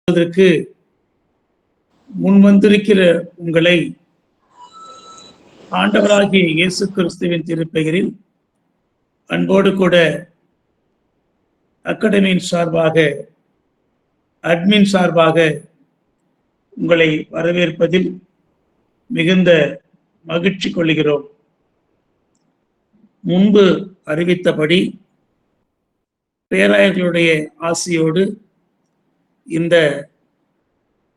அதற்கு முன்வந்திருக்கிற உங்களை ஆண்டவராகிய இயேசு கிறிஸ்துவின் திருப்பெயரில் அன்போடு கூட அகாடமியின் சார்பாக அட்மின் சார்பாக உங்களை வரவேற்பதில் மிகுந்த மகிழ்ச்சி கொள்கிறோம். முன்பு அறிவித்தபடி பேராயர்களுடைய ஆசியோடு இந்த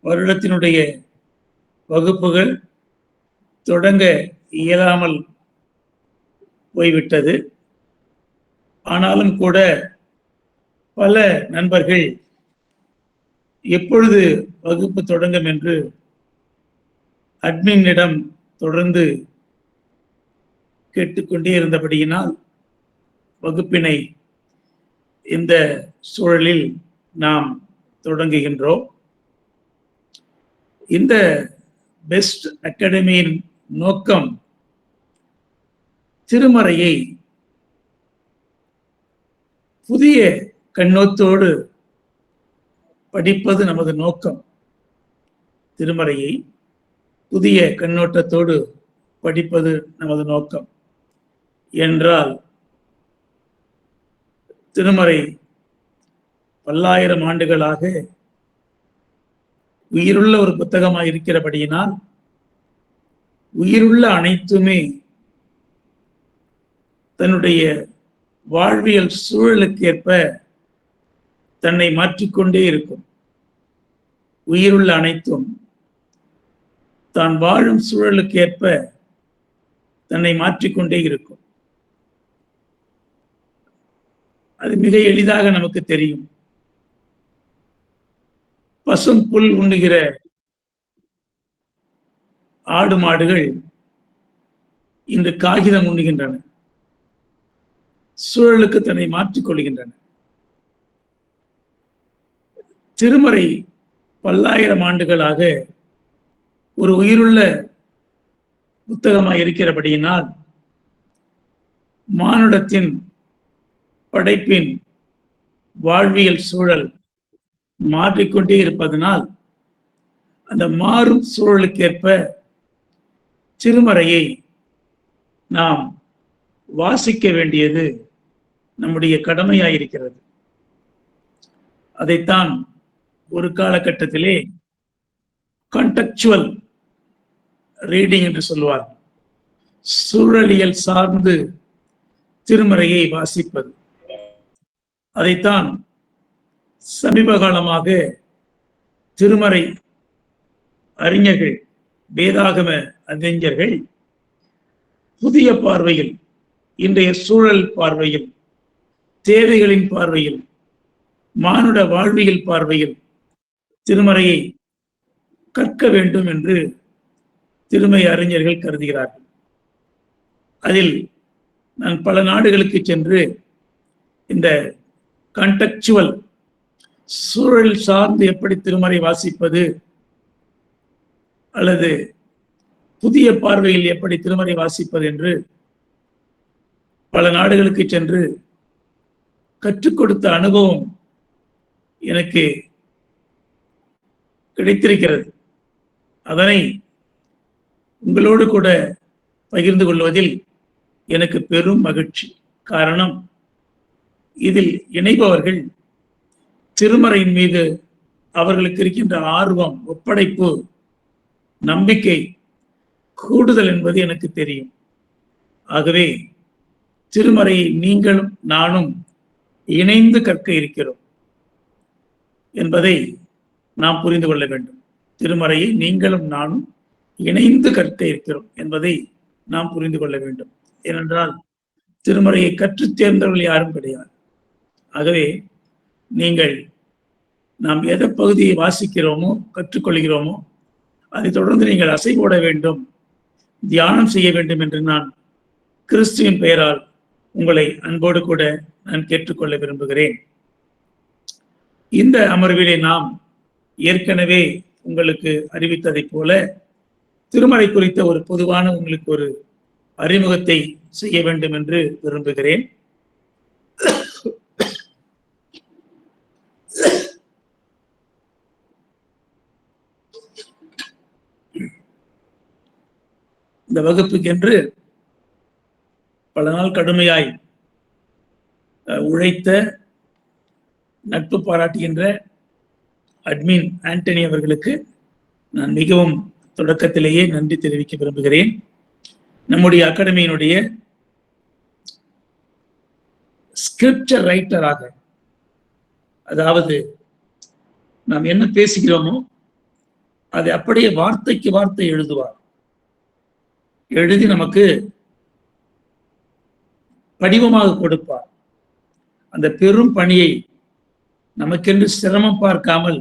வருடத்தினுடைய வகுப்புகள் தொடங்க இயலாமல் போய்விட்டது. ஆனாலும் கூட பல நண்பர்கள் எப்பொழுது வகுப்பு தொடங்கும் என்று அட்மினிடம் தொடர்ந்து கேட்டுக்கொண்டே இருந்தபடியினால் வகுப்பினை இந்த சூழலில் நாம் தொடங்குகின்றோம். இந்த பெஸ்ட் அகாடமியின் நோக்கம் திருமறையை புதிய கண்ணோத்தோடு படிப்பது நமது நோக்கம். திருமறையை புதிய கண்ணோட்டத்தோடு படிப்பது நமது நோக்கம் என்றால், திருமறை பல்லாயிரம் ஆண்டுகளாக உயிருள்ள ஒரு புத்தகமாக இருக்கிறபடியினால் உயிருள்ள அனைத்துமே தன்னுடைய வாழ்வியல் சூழலுக்கேற்ப தன்னை மாற்றிக்கொண்டே இருக்கும். உயிருள்ள அனைத்தும் தான் வாழும் சூழலுக்கேற்ப தன்னை மாற்றிக்கொண்டே இருக்கும். அது மிக எளிதாக நமக்கு தெரியும். பசும் புல் உண்ணுகிற ஆடு மாடுகள் இன்று காகிதம் உண்ணுகின்றன, சூழலுக்கு தன்னை மாற்றிக் கொள்கின்றன. திருமறை பல்லாயிரம் ஆண்டுகளாக ஒரு உயிருள்ள புத்தகமாக இருக்கிறபடியினால் மானுடத்தின் படைப்பின் வாழ்வியல் சூழல் மாற்றிக்கொண்டே இருப்பதனால் அந்த மாறும் சூழலுக்கேற்ப திருமறையை நாம் வாசிக்க வேண்டியது நம்முடைய கடமையாயிருக்கிறது. அதைத்தான் ஒரு காலகட்டத்திலே கான்டெக்சுவல் ரீடிங் என்று சொல்லுவார். சூழலியல் சார்ந்து திருமறையை வாசிப்பது. அதைத்தான் சமீப காலமாக திருமறை அறிஞர்கள், வேதாகம அறிஞர்கள் புதிய பார்வையில், இன்றைய சூழல் பார்வையில், தேவைகளின் பார்வையில், மானுட வாழ்வியல் பார்வையில் திருமறையை கற்க வேண்டும் என்று திருமறை அறிஞர்கள் கருதுகிறார்கள். அதில் நான் பல நாடுகளுக்கு சென்று இந்த கான்டெக்சுவல் சூழல் சார்ந்து எப்படி திருமறை வாசிப்பது அல்லது புதிய பார்வையில் எப்படி திருமறை வாசிப்பது என்று பல நாடுகளுக்கு சென்று கற்றுக் கொடுத்த அனுபவம் எனக்கு கிடைத்திருக்கிறது. அதனை உங்களோடு கூட பகிர்ந்து கொள்வதில் எனக்கு பெரும் மகிழ்ச்சி. காரணம், இதில் இணைபவர்கள் திருமறையின் மீது அவர்களுக்கு இருக்கின்ற ஆர்வம், ஒப்படைப்பு, நம்பிக்கை கூடுதல் என்பது எனக்கு தெரியும். ஆகவே திருமறையை நீங்களும் நானும் இணைந்து கற்க இருக்கிறோம் என்பதை நாம் புரிந்து கொள்ள வேண்டும். திருமறையை நீங்களும் நானும் இணைந்து கற்க இருக்கிறோம் என்பதை நாம் புரிந்து கொள்ள வேண்டும். ஏனென்றால் திருமறையை கற்றுத் தேர்ந்தவர்கள் யாரும் கிடையாது. ஆகவே நீங்கள் நாம் எதை பகுதியை வாசிக்கிறோமோ, கற்றுக்கொள்கிறோமோ, அதை தொடர்ந்து நீங்கள் அசை போட வேண்டும், தியானம் செய்ய வேண்டும் என்று நான் கிறிஸ்துவின் பெயரால் உங்களை அன்போடு கூட நான் கேட்டுக்கொள்ள விரும்புகிறேன். இந்த அமர்விலே நாம் ஏற்கனவே உங்களுக்கு அறிவித்ததைப் போல திருமறை குறித்த ஒரு பொதுவான உங்களுக்கு ஒரு அறிமுகத்தை செய்ய வேண்டும் என்று விரும்புகிறேன். இந்த வகுப்புக்கென்று பல நாள் கடுமையாய் உழைத்த, நட்பு பாராட்டுகின்ற அட்மின் ஆண்டனி அவர்களுக்கு நான் மிகவும் தொடக்கத்திலேயே நன்றி தெரிவிக்க விரும்புகிறேன். நம்முடைய அகாடமியினுடைய ஸ்கிரிப்சர் ரைட்டராக, அதாவது நாம் என்ன பேசுகிறோமோ அதை அப்படியே வார்த்தைக்கு வார்த்தை எழுதுவார். எழுதி நமக்கு படிவமாக கொடுப்பார். அந்த பெரும் பணியை நமக்கென்று சிரமம் பார்க்காமல்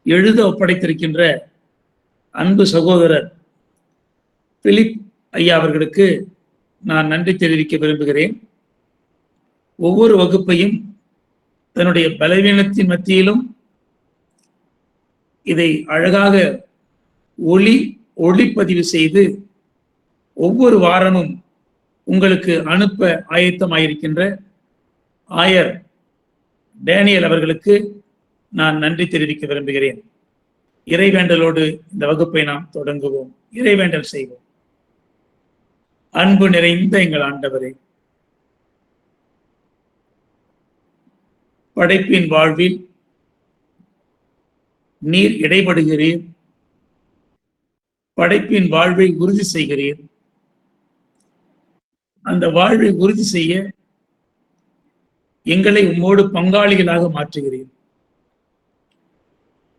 எழுத ஒப்படைத்திருக்கின்ற அன்பு சகோதரர் பிலிப் ஐயா அவர்களுக்கு நான் நன்றி தெரிவிக்க விரும்புகிறேன். ஒவ்வொரு வகுப்பையும் தன்னுடைய பலவீனத்தின் மத்தியிலும் இதை அழகாக ஒளிப்பதிவு செய்து ஒவ்வொரு வாரமும் உங்களுக்கு அனுப்ப ஆயத்தமாயிருக்கின்ற ஆயர் டேனியல் அவர்களுக்கு நான் நன்றி தெரிவிக்க விரும்புகிறேன். இறைவேண்டலோடு இந்த வகுப்பை நாம் தொடங்குவோம். இறைவேண்டல் செய்வோம். அன்பு நிறைந்த எங்கள் ஆண்டவரே, படைப்பின் வாழ்வில் நீர் இடைபடுகிறீர். படைப்பின் வாழ்வை உறுதி செய்கிறீர். அந்த வாழ்வை உறுதி செய்ய எங்களை உம்மோடு பங்காளிகளாக மாற்றுகிறீர்.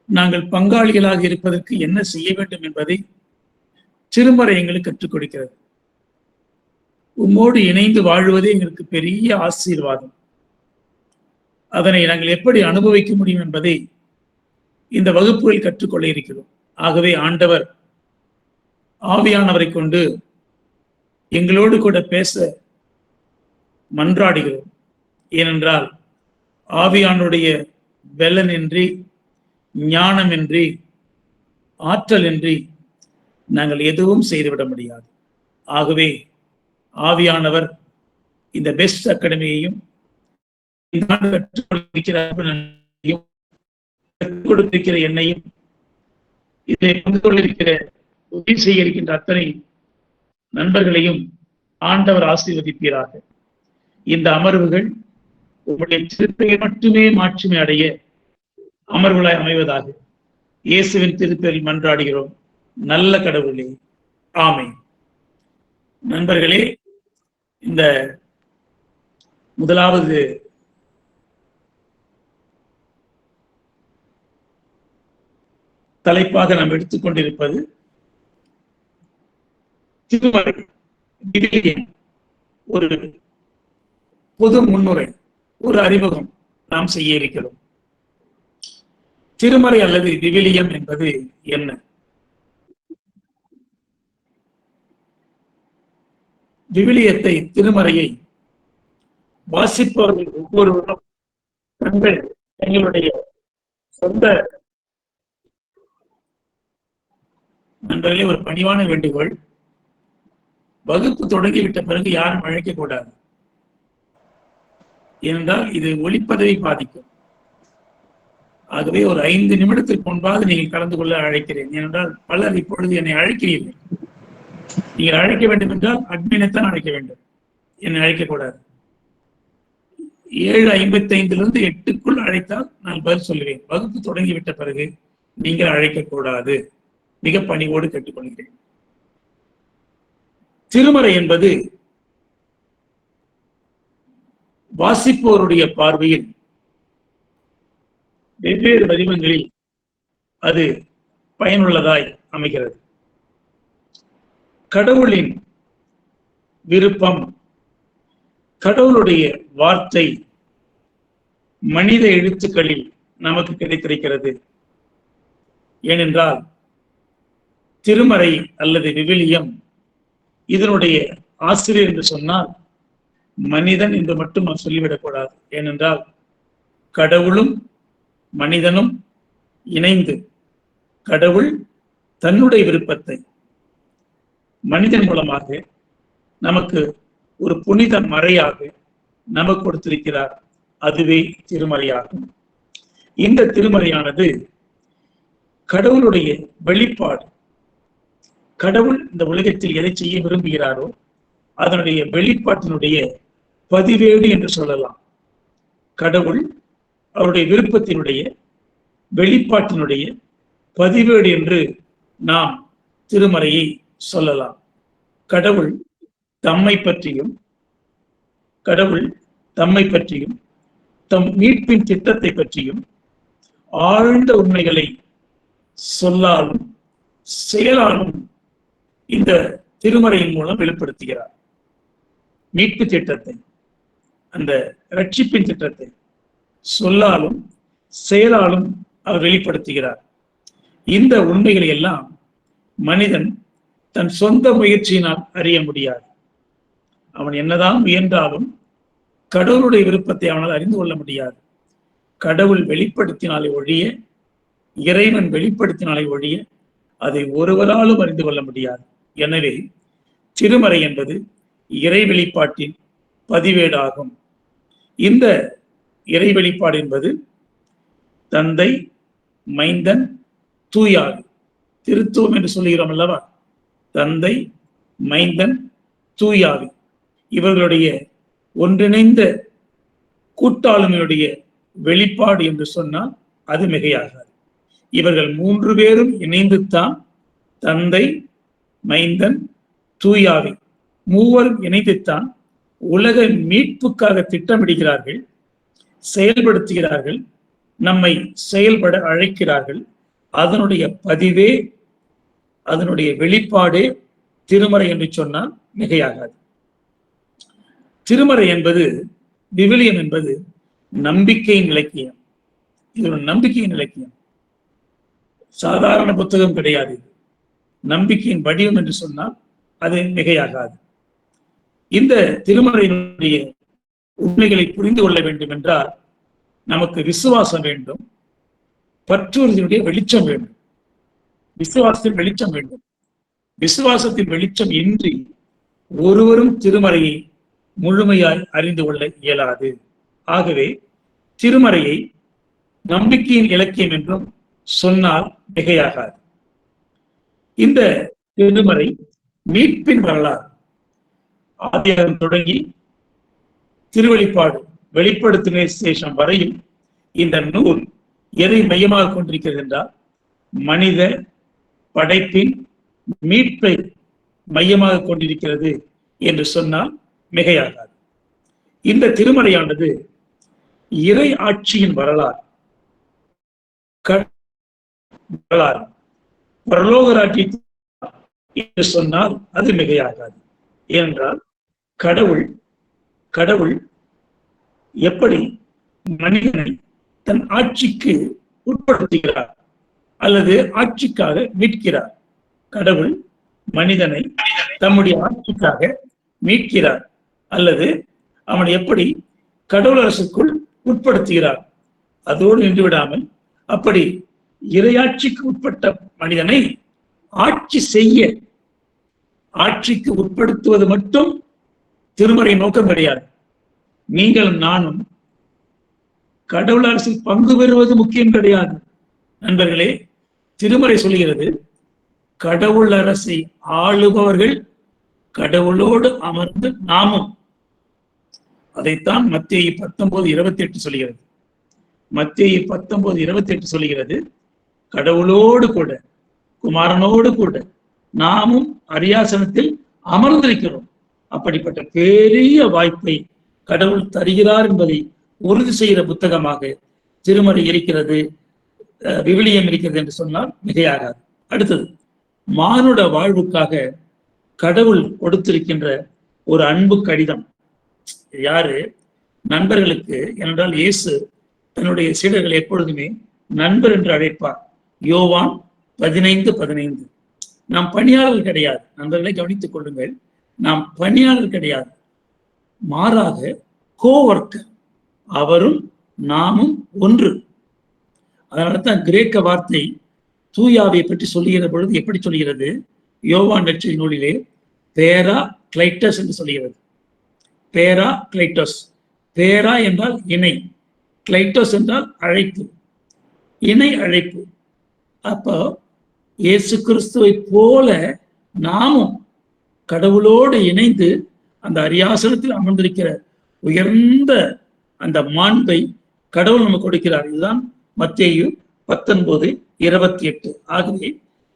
நாங்கள் பங்காளிகளாக இருப்பதற்கு என்ன செய்ய வேண்டும் என்பதை திருமறை எங்களுக்கு கற்றுக் கொடுக்கிறது. உம்மோடு இணைந்து வாழ்வதே எங்களுக்கு பெரிய ஆசீர்வாதம். அதனை நாங்கள் எப்படி அனுபவிக்க முடியும் என்பதை இந்த வகுப்புகள் கற்றுக்கொள்ள இருக்கிறோம். ஆகவே ஆண்டவர் ஆவியானவரை கொண்டு எங்களோடு கூட பேச மன்றாடுகிறோம். ஏனென்றால் ஆவியானுடைய பலனின்றி, ஞானமின்றி, ஆற்றலின்றி நாங்கள் எதுவும் செய்துவிட முடியாது. ஆகவே ஆவியானவர் இந்த பெஸ்ட் அகாடமியையும் கொடுத்திருக்கிற என்னையும் இதை பங்கு கொண்டிருக்கிற உதவி செய்ய இருக்கின்ற அத்தனை நண்பர்களையும் ஆண்டவர் ஆசீர்வதிப்பீராக. இந்த அமர்வுகள் உங்களுடைய திருப்பெயர் மட்டுமே மாட்சிமை அடைய அமர்வுகளாய் அமைவதாக இயேசுவின் திருப்பெயரில் மன்றாடுகிறோம் நல்ல கடவுளே, ஆமென். நண்பர்களே, இந்த முதலாவது தலைப்பாக நாம் எடுத்துக்கொண்டிருப்பது திருமறை, ஒரு பொது முன்னுரை, ஒரு அறிமுகம் நாம் செய்ய இருக்கிறோம். திருமறை அல்லது விவிலியம் என்பது என்ன? விவிலியத்தை, திருமறையை வாசிப்பவர்கள் ஒவ்வொருவரும் எங்களுடைய சொந்த நண்பர்களே, ஒரு பணிவான வேண்டுகோள். வகுப்பு தொடங்கிவிட்ட பிறகு யாரும் அழைக்கக்கூடாது. ஏனென்றால் இது ஒளிப்பதவை பாதிக்கும். ஆகவே ஒரு 5 நிமிடத்திற்கு முன்பாக நீங்கள் கலந்து கொள்ள அழைக்கிறேன். ஏனென்றால் பலர் இப்பொழுது என்னை அழைக்கிறீர்கள். நீங்கள் அழைக்க வேண்டும் என்றால் அட்மினைத்தான் அழைக்க வேண்டும், என்னை அழைக்கக்கூடாது. 7:55 8க்குள் அழைத்தால் நான் பதில் சொல்லுவேன். வகுப்பு தொடங்கிவிட்ட பிறகு நீங்கள் அழைக்கக்கூடாது. மிக பணிவோடு கேட்டுக்கொள்கிறேன். திருமறை என்பது வாசிப்போருடைய பார்வையில் வெவ்வேறு வடிவங்களில் அது பயனுள்ளதாய் அமைகிறது. கடவுளின் விருப்பம், கடவுளுடைய வார்த்தை மனித எழுத்துக்களில் நமக்கு கிடைத்திருக்கிறது. ஏனென்றால் திருமறை அல்லது விவிலியம் இதனுடைய ஆசிரியர் என்று சொன்னால் மனிதன் என்று மட்டும் நாம் சொல்லிவிடக்கூடாது. ஏனென்றால் கடவுளும் மனிதனும் இணைந்து கடவுள் தன்னுடைய விருப்பத்தை மனிதன் மூலமாக நமக்கு ஒரு புனித மறையாக நமக்கு கொடுத்திருக்கிறார். அதுவே திருமறையாகும். இந்த திருமறையானது கடவுளுடைய வெளிப்பாடு, கடவுள் இந்த உலகத்தில் எதை செய்ய விரும்புகிறாரோ அதனுடைய வெளிப்பாட்டினுடைய பதிவேடு என்று சொல்லலாம். கடவுள் அவருடைய விருப்பத்தினுடைய வெளிப்பாட்டினுடைய பதிவேடு என்று நாம் திருமறையை சொல்லலாம். கடவுள் தம்மை பற்றியும் தம் மீட்பின் திட்டத்தை பற்றியும் ஆழ்ந்த உண்மைகளை சொல்லாலும் செயலாலும் இந்த திருமறையின் மூலம் வெளிப்படுத்துகிறார். மீட்பு திட்டத்தை, அந்த ரட்சிப்பின் திட்டத்தை சொல்லாலும் செயலாலும் அவர் வெளிப்படுத்துகிறார். இந்த உண்மைகளை எல்லாம் மனிதன் தன் சொந்த முயற்சியினால் அறிய முடியாது. அவன் என்னதான் முயன்றாலும் கடவுளுடைய விருப்பத்தை அவனால் அறிந்து கொள்ள முடியாது. கடவுள் வெளிப்படுத்தினாலே ஒழிய, இறைவன் வெளிப்படுத்தினாலே ஒழிய அதை ஒருவராலும் அறிந்து கொள்ள முடியாது. எனவே திருமறை என்பது இறை வெளிப்பாட்டின் பதிவேடாகும். இந்த இறை வெளிப்பாடு என்பது தந்தை, மைந்தன், தூயாவி, திருத்துவம் என்று சொல்லுகிறோம் அல்லவா? தந்தை, மைந்தன், தூயாவி இவர்களுடைய ஒன்றிணைந்த கூட்டாளுமையுடைய வெளிப்பாடு என்று சொன்னால் அது மிகையாகாது. இவர்கள் 3 பேரும் இணைந்துத்தான் தந்தை, மைந்தன், தூயாவி மூவரும் இணைந்துத்தான் உலக மீட்புக்காக திட்டமிடுகிறார்கள், செயல்படுத்துகிறார்கள், நம்மை செயல்பட அழைக்கிறார்கள். அதனுடைய பதிவே, அதனுடைய வெளிப்பாடே திருமறை என்று சொன்னால் மிகையாகாது. திருமறை என்பது, விவிலியம் என்பது நம்பிக்கையின் இலக்கியம். இது ஒரு நம்பிக்கையின் இலக்கியம், சாதாரண புத்தகம் கிடையாது. நம்பிக்கையின் வடிவம் என்று சொன்னால் அது மிகையாகாது. இந்த திருமறையினுடைய உண்மைகளை புரிந்து கொள்ள வேண்டும் என்றால் நமக்கு விசுவாசம் வேண்டும், பற்றுறுதியுடைய வெளிச்சம் வேண்டும். விசுவாசத்தில் வெளிச்சம் வேண்டும். விசுவாசத்தின் வெளிச்சம் இன்றி ஒருவரும் திருமறையை முழுமையாய் அறிந்து கொள்ள இயலாது. ஆகவே திருமறையை நம்பிக்கையின் இலக்கியம் என்றும் சொன்னால் மிகையாகாது. இந்த திருமறை மீட்பின் வரலாறு. ஆதியாகமம் தொடங்கி திருவெளிப்பாடு, வெளிப்படுத்தின சேஷம் வரையில் இந்த நூல் எதை மையமாக கொண்டிருக்கிறது என்றால் மனித படைப்பின் மீட்பை மையமாக கொண்டிருக்கிறது என்று சொன்னால் மிகையாகாது. இந்த திருமறையானது இறை ஆட்சியின் வரலாறு, பரலோக ராஜ்யத்தின் என்று சொன்னால் அது மிகையாகாது. ஏனென்றால் கடவுள் எப்படி மனிதனை தன் ஆட்சிக்கு உட்படுத்துகிறார் அல்லது ஆட்சிக்காக மீட்கிறார். கடவுள் மனிதனை தம்முடைய ஆட்சிக்காக மீட்கிறார் அல்லது அவனை எப்படி கடவுள் அரசுக்குள் உட்படுத்துகிறார். அதோடு நின்று விடாமல் அப்படி இறையாட்சிக்கு உட்பட்ட மனிதனை ஆட்சி செய்ய, ஆட்சிக்கு உட்படுத்துவது மட்டும் திருமறை நோக்கம் கிடையாது. நீங்களும் நானும் கடவுள் அரசில் பங்கு பெறுவது முக்கியம் கிடையாது. நண்பர்களே, திருமறை சொல்கிறது கடவுள் அரசை ஆளுபவர்கள் கடவுளோடு அமர்ந்து நாமும். அதைத்தான் மத்தேயு 19:28 சொல்கிறது. மத்தேயு 19:28 சொல்கிறது, கடவுளோடு கூட, குமாரனோடு கூட நாமும் அரியாசனத்தில் அமர்ந்திருக்கிறோம். அப்படிப்பட்ட பெரிய வாய்ப்பை கடவுள் தருகிறார் என்பதை உறுதி செய்கிற புத்தகமாக திருமறை இருக்கிறது, விவிலியம் இருக்கிறது என்று சொன்னால் மிகையாகாது. அடுத்தது, மானுட வாழ்வுக்காக கடவுள் கொடுத்திருக்கின்ற ஒரு அன்பு கடிதம். யாரு? நண்பர்களுக்கு. என்றால் இயேசு தன்னுடைய சீடர்களை எப்பொழுதுமே நண்பர் என்று அழைப்பார். யோவான் 15:15. நாம் பணியாளர் கிடையாது. நண்பர்களை கவனித்துக் கொள்ளுங்கள், நாம் பணியாளர் கிடையாது, மாறாக கோவர்க்கர். அவரும் நாமும் ஒன்று. அதனால்தான் கிரேக்க வார்த்தை தூயாவை பற்றி சொல்லுகிற பொழுது எப்படி சொல்கிறது? யோவான் நற்செய்தி நூலிலே பேரா கிளைட்டஸ் என்று சொல்கிறது. பேரா கிளைட்டஸ். பேரா என்றால் இணை, கிளைட்டஸ் என்றால் அழைப்பு, இணை அழைப்பு. அப்போ இயேசு கிறிஸ்துவை போல நாமும் கடவுளோடு இணைந்து அந்த அரியாசனத்தில் அமர்ந்திருக்கிற உயர்ந்த அந்த மாண்பை கடவுள் நமக்கு கொடுக்கிறார். இதுதான் மத்தேயு 19:28. ஆகவே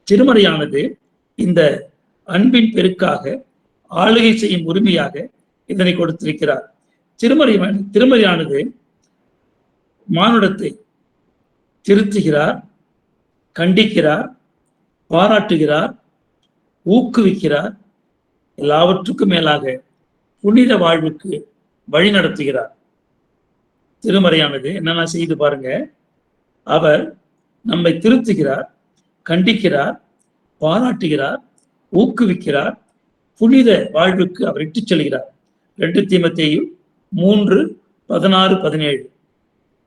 திருமறையானது இந்த அன்பின் பெருக்காக ஆளுகை செய்யும் உரிமையாக இதனை கொடுத்திருக்கிறார். திருமறையானது மானுடத்தை திருத்துகிறார், கண்டிக்கிறார், பாராட்டுகிறார், ஊக்குவிக்கிறார், எல்லாவற்றுக்கும் மேலாக புனித வாழ்வுக்கு வழி நடத்துகிறார். திருமறையானது என்னென்ன செய்து பாருங்க. அவர் நம்மை திருத்துகிறார், கண்டிக்கிறார், பாராட்டுகிறார், ஊக்குவிக்கிறார், புனித வாழ்வுக்கு அவர் இட்டுச் செல்கிறார். 2 தீமோத்தேயு 3:16-17.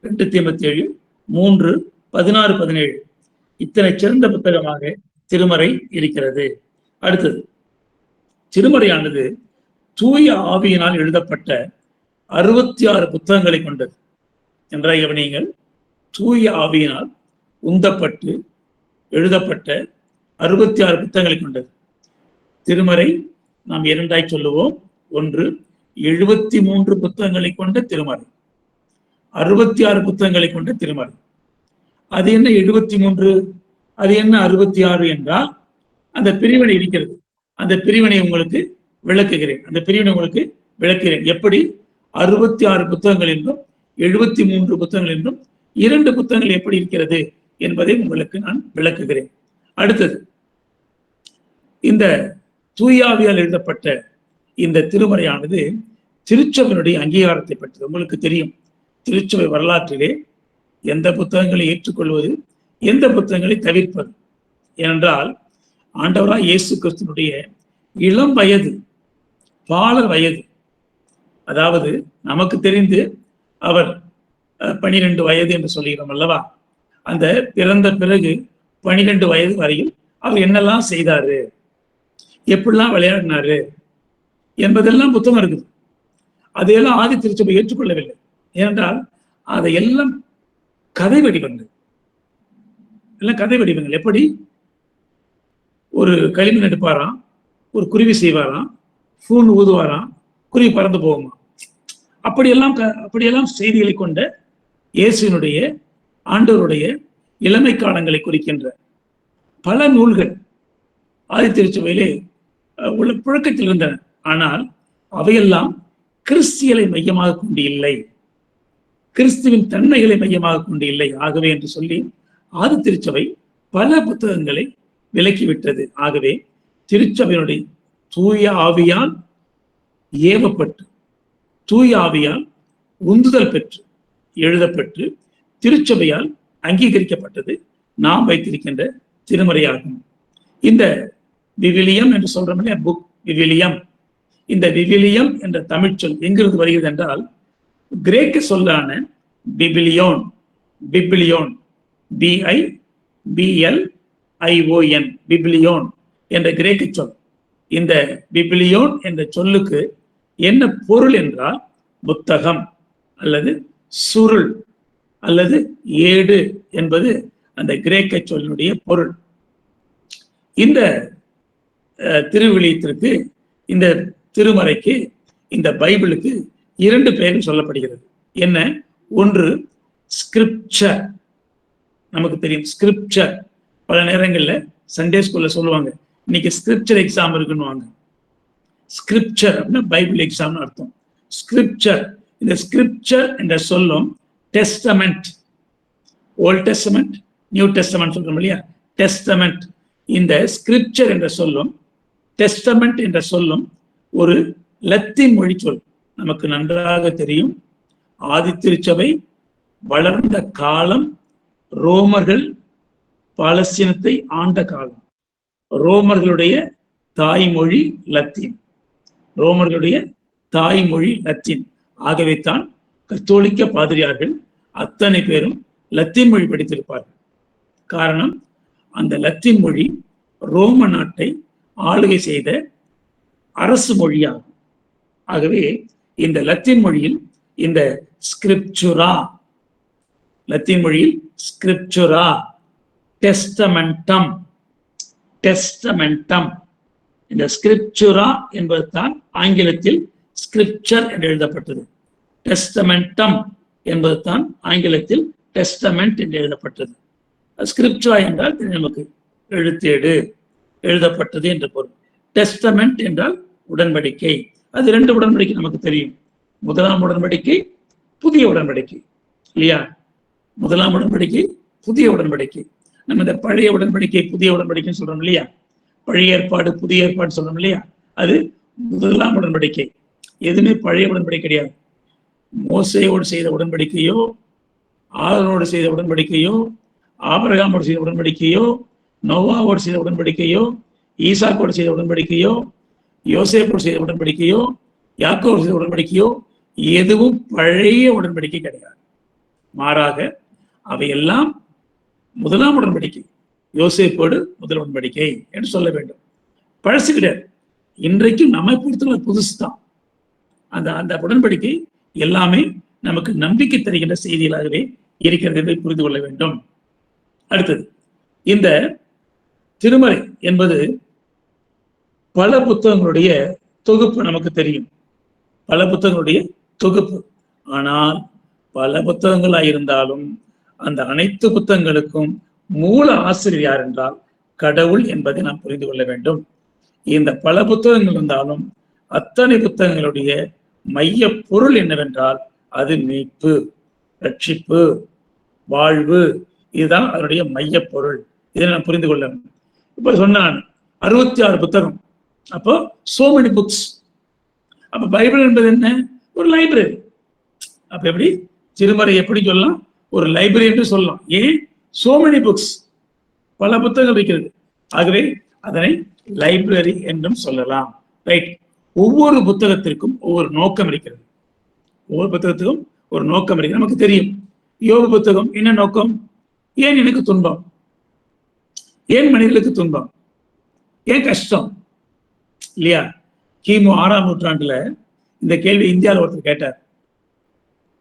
2 தீமோத்தேயு 3:16-17. இத்தனை சிறந்த புத்தகமாக திருமறை இருக்கிறது. அடுத்தது, திருமறையானது தூய ஆவியினால் எழுதப்பட்ட 66 புத்தகங்களை கொண்டது. என்றால் கவனியுங்கள், தூய ஆவியினால் உந்தப்பட்டு எழுதப்பட்ட 66 புத்தகங்களை கொண்டது. திருமறை நாம் இரண்டாய் சொல்லுவோம். ஒன்று 73 புத்தகங்களை கொண்ட திருமறை, 66 புத்தகங்களை கொண்ட திருமறை. அது என்ன 73, அது என்ன 66 என்றால் அந்த பிரிவினை இருக்கிறது. அந்த பிரிவினை உங்களுக்கு விளக்குகிறேன். எப்படி 66 புத்தகங்கள் என்றும் 73 புத்தகங்கள் என்றும் 2 புத்தகங்கள் எப்படி இருக்கிறது என்பதை உங்களுக்கு நான் விளக்குகிறேன். அடுத்தது, இந்த தூயாவியால் எழுதப்பட்ட இந்த திருமறையானது திருச்சபையினுடைய அங்கீகாரத்தை பெற்றது. உங்களுக்கு தெரியும், திருச்சபை வரலாற்றிலே எந்த புத்தகங்களை ஏற்றுக்கொள்வது, எந்த புத்தகங்களை தவிர்ப்பது. ஏனென்றால் ஆண்டவராய் இயேசு கிறிஸ்துவினுடைய இளம் வயது, பாலர் வயது, அதாவது நமக்கு தெரிந்து அவர் 12 வயது என்று சொல்கிறோம் அல்லவா? அந்த பிறந்த பிறகு 12 வயது வரையில் அவர் என்னெல்லாம் செய்தாரு, எப்படிலாம் விளையாடினாரு என்பதெல்லாம் புத்தகம் இருக்குது. அதையெல்லாம் ஆதி திருச்சபை ஏற்றுக்கொள்ளவில்லை. ஏனென்றால் அதையெல்லாம் கதை வடிவங்கள், எல்லாம் கதை வடிவங்கள். எப்படி ஒரு களிமண் எடுப்பாராம், ஒரு குருவி செய்வாராம், பூன் ஊதுவாராம், குருவி பறந்து போகுமா, அப்படியெல்லாம் செய்திகளை கொண்ட இயேசுவினுடைய ஆண்டவருடைய இளமை காலங்களை குறிக்கின்ற பல நூல்கள் ஆதி திருச்சபையிலே உள்ள புழக்கத்தில் இருந்தன. ஆனால் அவையெல்லாம் கிறிஸ்தியலை மையமாக கொண்டு இல்லை, கிறிஸ்துவின் தன்மைகளை மையமாக கொண்டு இல்லை. ஆகவே என்று சொல்லி ஆதி திருச்சபை பல புத்தகங்களை விலக்கிவிட்டது. ஆகவே திருச்சபையினுடைய தூய ஆவியால் ஏவப்பட்டு, தூய ஆவியால் உந்துதல் பெற்று எழுதப்பட்டு திருச்சபையால் அங்கீகரிக்கப்பட்டது நாம் வைத்திருக்கின்ற திருமறையாகும். இந்த விவிலியம் என்று சொல்றோம் இல்லையா, புக் விவிலியம். இந்த விவிலியம் என்ற தமிழ் சொல் எங்கிருந்து வருகிறது என்றால் கிரேக்க சொல்லான பிபிலியோன், BIBLION, பிபிலியோன் என்ற கிரேக்க சொல். இந்த பிபிலியோன் என்ற சொல்லுக்கு என்ன பொருள் என்றால் புத்தகம் அல்லது சுருள் அல்லது ஏடு என்பது அந்த கிரேக்க சொல்லுடைய பொருள். இந்த திருவிழியத்திற்கு, இந்த திருமறைக்கு, இந்த பைபிளுக்கு 2 பெயர்கள் சொல்லப்படுகிறது. என்ன? ஒன்று ஸ்கிரிப்சர். நமக்கு தெரியும் ஸ்கிரிப்சர். பல நேரங்களில் சண்டே ஸ்கூல்ல சொல்லுவாங்க, இன்னைக்கு ஸ்கிரிப்சர் எக்ஸாம் இருக்குன்னு. ஸ்கிரிப்சர் அப்படின்னா பைபிள் எக்ஸாம்னு அர்த்தம். ஸ்கிரிப்சர், இந்த ஸ்கிரிப்சர் என்ற சொல்லும் testament, old testament, new testament சொல்றோம் இல்லையா, டெஸ்டமெண்ட். இந்த ஸ்கிரிப்சர் என்ற சொல்லும் டெஸ்டமெண்ட் என்ற சொல்லும் ஒரு லத்தீன் மொழி சொல். நமக்கு நன்றாக தெரியும், ஆதி திருச்சபை வளர்ந்த காலம் ரோமர்கள் பாலஸ்தீனத்தை ஆண்ட காலம். ரோமர்களுடைய தாய்மொழி லத்தீன், ரோமர்களுடைய தாய்மொழி லத்தீன். ஆகவே தான் கத்தோலிக்க பாதிரியார்கள் அத்தனை பேரும் லத்தீன் மொழி படித்திருப்பார்கள். காரணம், அந்த லத்தீன் மொழி ரோம நாட்டை ஆளுகை செய்த அரசு மொழியாகும். ஆகவே இந்த லத்தீன் மொழியில் இந்த ஸ்கிரிப்சுரா, லத்தீன் மொழியில் ஸ்கிரிப்சுரா, டெஸ்டமெண்டம், இந்த ஸ்கிரிப்சுரா என்பது தான் ஆங்கிலத்தில் ஸ்கிரிப்சர் என்று எழுதப்பட்டது. டெஸ்டமெண்டம் என்பது தான் ஆங்கிலத்தில் டெஸ்டமெண்ட் என்று எழுதப்பட்டது. ஸ்கிரிப்சுரா என்றால் நமக்கு எழுத்தேடு, எழுதப்பட்டது என்று பொருள். டெஸ்டமெண்ட் என்றால் உடன்படிக்கை. அது 2 உடன்படிக்கை நமக்கு தெரியும். முதலாம் உடன்படிக்கை, புதிய உடன்படிக்கை, இல்லையா? முதலாம் உடன்படிக்கை, புதிய உடன்படிக்கை. நம்ம இந்த பழைய உடன்படிக்கை புதிய உடன்படிக்கைன்னு சொல்றோம் இல்லையா? பழைய ஏற்பாடு புதிய ஏற்பாடு சொல்றோம் இல்லையா? அது முதலாம் உடன்படிக்கை. எதுவுமே பழைய உடன்படிக்கை கிடையாது. மோசேயோடு செய்த உடன்படிக்கையோ, ஆரோனோடு செய்த உடன்படிக்கையோ, ஆபிரகாமோடு செய்த உடன்படிக்கையோ, நோவாவோடு செய்த உடன்படிக்கையோ, ஈசாக்கோடு செய்த உடன்படிக்கையோ, யோசேப்போடு செய்த உடன்படிக்கையோ, யாக்கோவோடு செய்த உடன்படிக்கையோ எதுவும் பழைய உடன்படிக்கை கிடையாது. மாறாக அவையெல்லாம் முதலாம் உடன்படிக்கை, யோசேப்போடு முதல் உடன்படிக்கை என்று சொல்ல வேண்டும். பழசு கிடையாது. இன்றைக்கும் நம்மை பொறுத்தவரை புதுசு தான். அந்த உடன்படிக்கை எல்லாமே நமக்கு நம்பிக்கை தருகின்ற செய்திகளாகவே இருக்கிறது என்பதை புரிந்து கொள்ள வேண்டும். அடுத்தது, இந்த திருமறை என்பது பல புத்தகங்களுடைய தொகுப்பு நமக்கு தெரியும். பல புத்தகங்களுடைய தொகுப்பு. ஆனால் பல புத்தகங்களாக இருந்தாலும் அந்த அனைத்து புத்தகங்களுக்கும் மூல ஆசிரியர் யார் என்றால் கடவுள் என்பதை நாம் புரிந்து கொள்ள வேண்டும். இந்த பல புத்தகங்கள் இருந்தாலும் அத்தனை புத்தகங்களுடைய மைய பொருள் என்னவென்றால் அது மீட்பு, ரட்சிப்பு, வாழ்வு. இதுதான் அதனுடைய மைய பொருள். இதை நான் புரிந்து கொள்ள. இப்ப சொன்னான் 66 புத்தகம். அப்போ so many books. அப்ப பைபிள் என்பது என்ன? ஒரு லைப்ரரி. அப்ப எப்படி திருமறை எப்படி சொல்லலாம்? ஒரு லைப்ரரி என்று சொல்லலாம். ஏன்? so many books, பல புத்தகங்கள் இருக்கிறது. ஆகவே அதனை லைப்ரரி என்றும் சொல்லலாம். ரைட். ஒவ்வொரு புத்தகத்திற்கும் ஒவ்வொரு நோக்கம் இருக்கிறது. ஒவ்வொரு புத்தகத்துக்கும் ஒரு நோக்கம் இருக்கிறது. நமக்கு தெரியும். யோபு புத்தகம் என்ன நோக்கம்? ஏன் எனக்கு துன்பம்? ஏன் மனிதர்களுக்கு துன்பம்? ஏன் கஷ்டம்? இல்லையா? கிமு 6ஆம் நூற்றாண்டுல இந்த கேள்வி இந்தியாவில் ஒருத்தர் கேட்டார்.